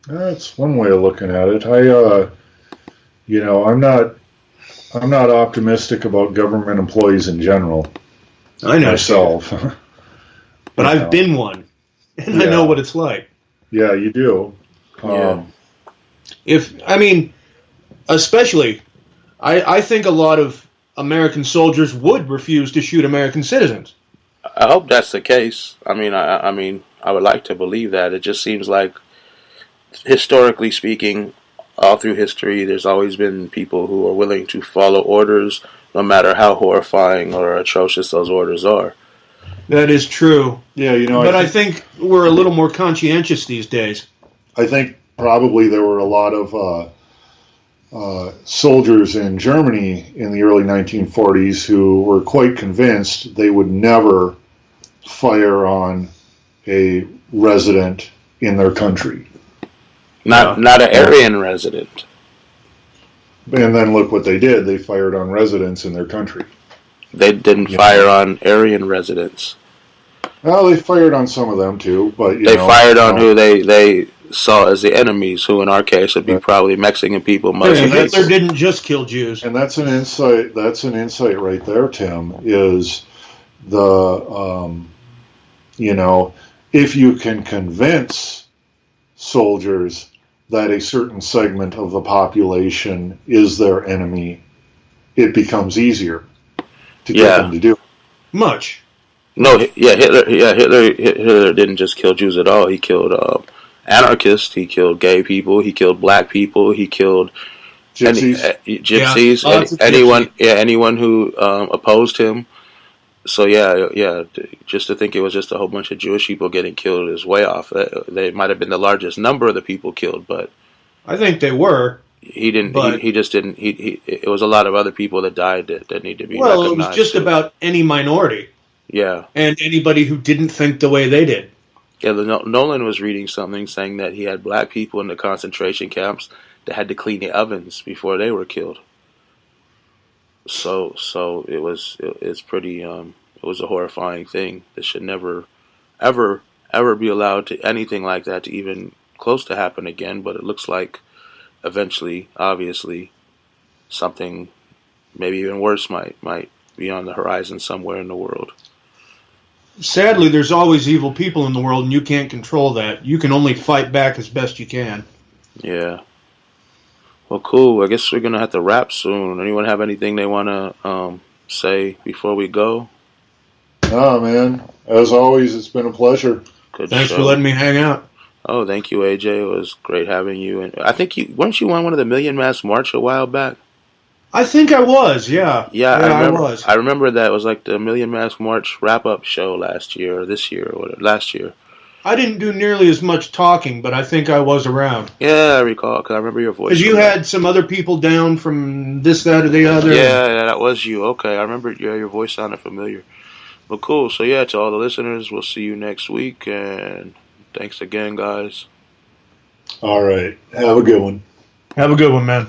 That's one way of looking at it. I'm not optimistic about government employees in general. I know myself, but I've been one, and I know what it's like. Yeah, you do. Especially, I think a lot of American soldiers would refuse to shoot American citizens. I hope that's the case. I mean, I would like to believe that. It just seems like, historically speaking, all through history, there's always been people who are willing to follow orders, no matter how horrifying or atrocious those orders are. That is true. Yeah, but I think we're a little more conscientious these days. I think probably there were a lot of soldiers in Germany in the early 1940s who were quite convinced they would never fire on a resident in their country. Not an Aryan resident. And then look what they did. They fired on residents in their country. They didn't fire on Aryan residents. Well, they fired on some of them too, but they fired on who they saw as the enemies, who in our case would be probably Mexican people. Hitler didn't just kill Jews. And that's an insight. That's an insight right there, Tim. Is the if you can convince soldiers that a certain segment of the population is their enemy, it becomes easier to get them to do it. Much. No, Hitler didn't just kill Jews at all. He killed anarchist. He killed gay people. He killed black people. He killed gypsies. Anyone who opposed him. So yeah. Just to think it was just a whole bunch of Jewish people getting killed is way off. They might have been the largest number of the people killed, but I think they were. He didn't. He just didn't. It was a lot of other people that died that need to be recognized. Well, it was just about any minority. Yeah. And anybody who didn't think the way they did. Yeah, Nolan was reading something saying that he had black people in the concentration camps that had to clean the ovens before they were killed. So it's pretty. It was a horrifying thing. This should never, ever be allowed to anything like that to even close to happen again. But it looks like eventually, obviously, something maybe even worse might be on the horizon somewhere in the world. Sadly, there's always evil people in the world, and you can't control that. You can only fight back as best you can. Yeah. Well, cool. I guess we're going to have to wrap soon. Anyone have anything they want to say before we go? Oh, man. As always, it's been a pleasure. Thanks for letting me hang out. Oh, thank you, AJ. It was great having you. And I think weren't you on one of the Million Mask March a while back? I think I was, yeah. Yeah, I was. I remember that. It was like the Million Mask March wrap-up show last year, or this year, or whatever. Last year. I didn't do nearly as much talking, but I think I was around. Yeah, I recall, because I remember your voice. Because you had some other people down from this, that, or the other. Yeah, that was you. Okay, I remember your voice sounded familiar. But cool. So, yeah, to all the listeners, we'll see you next week, and thanks again, guys. All right. Have a good one. Have a good one, man.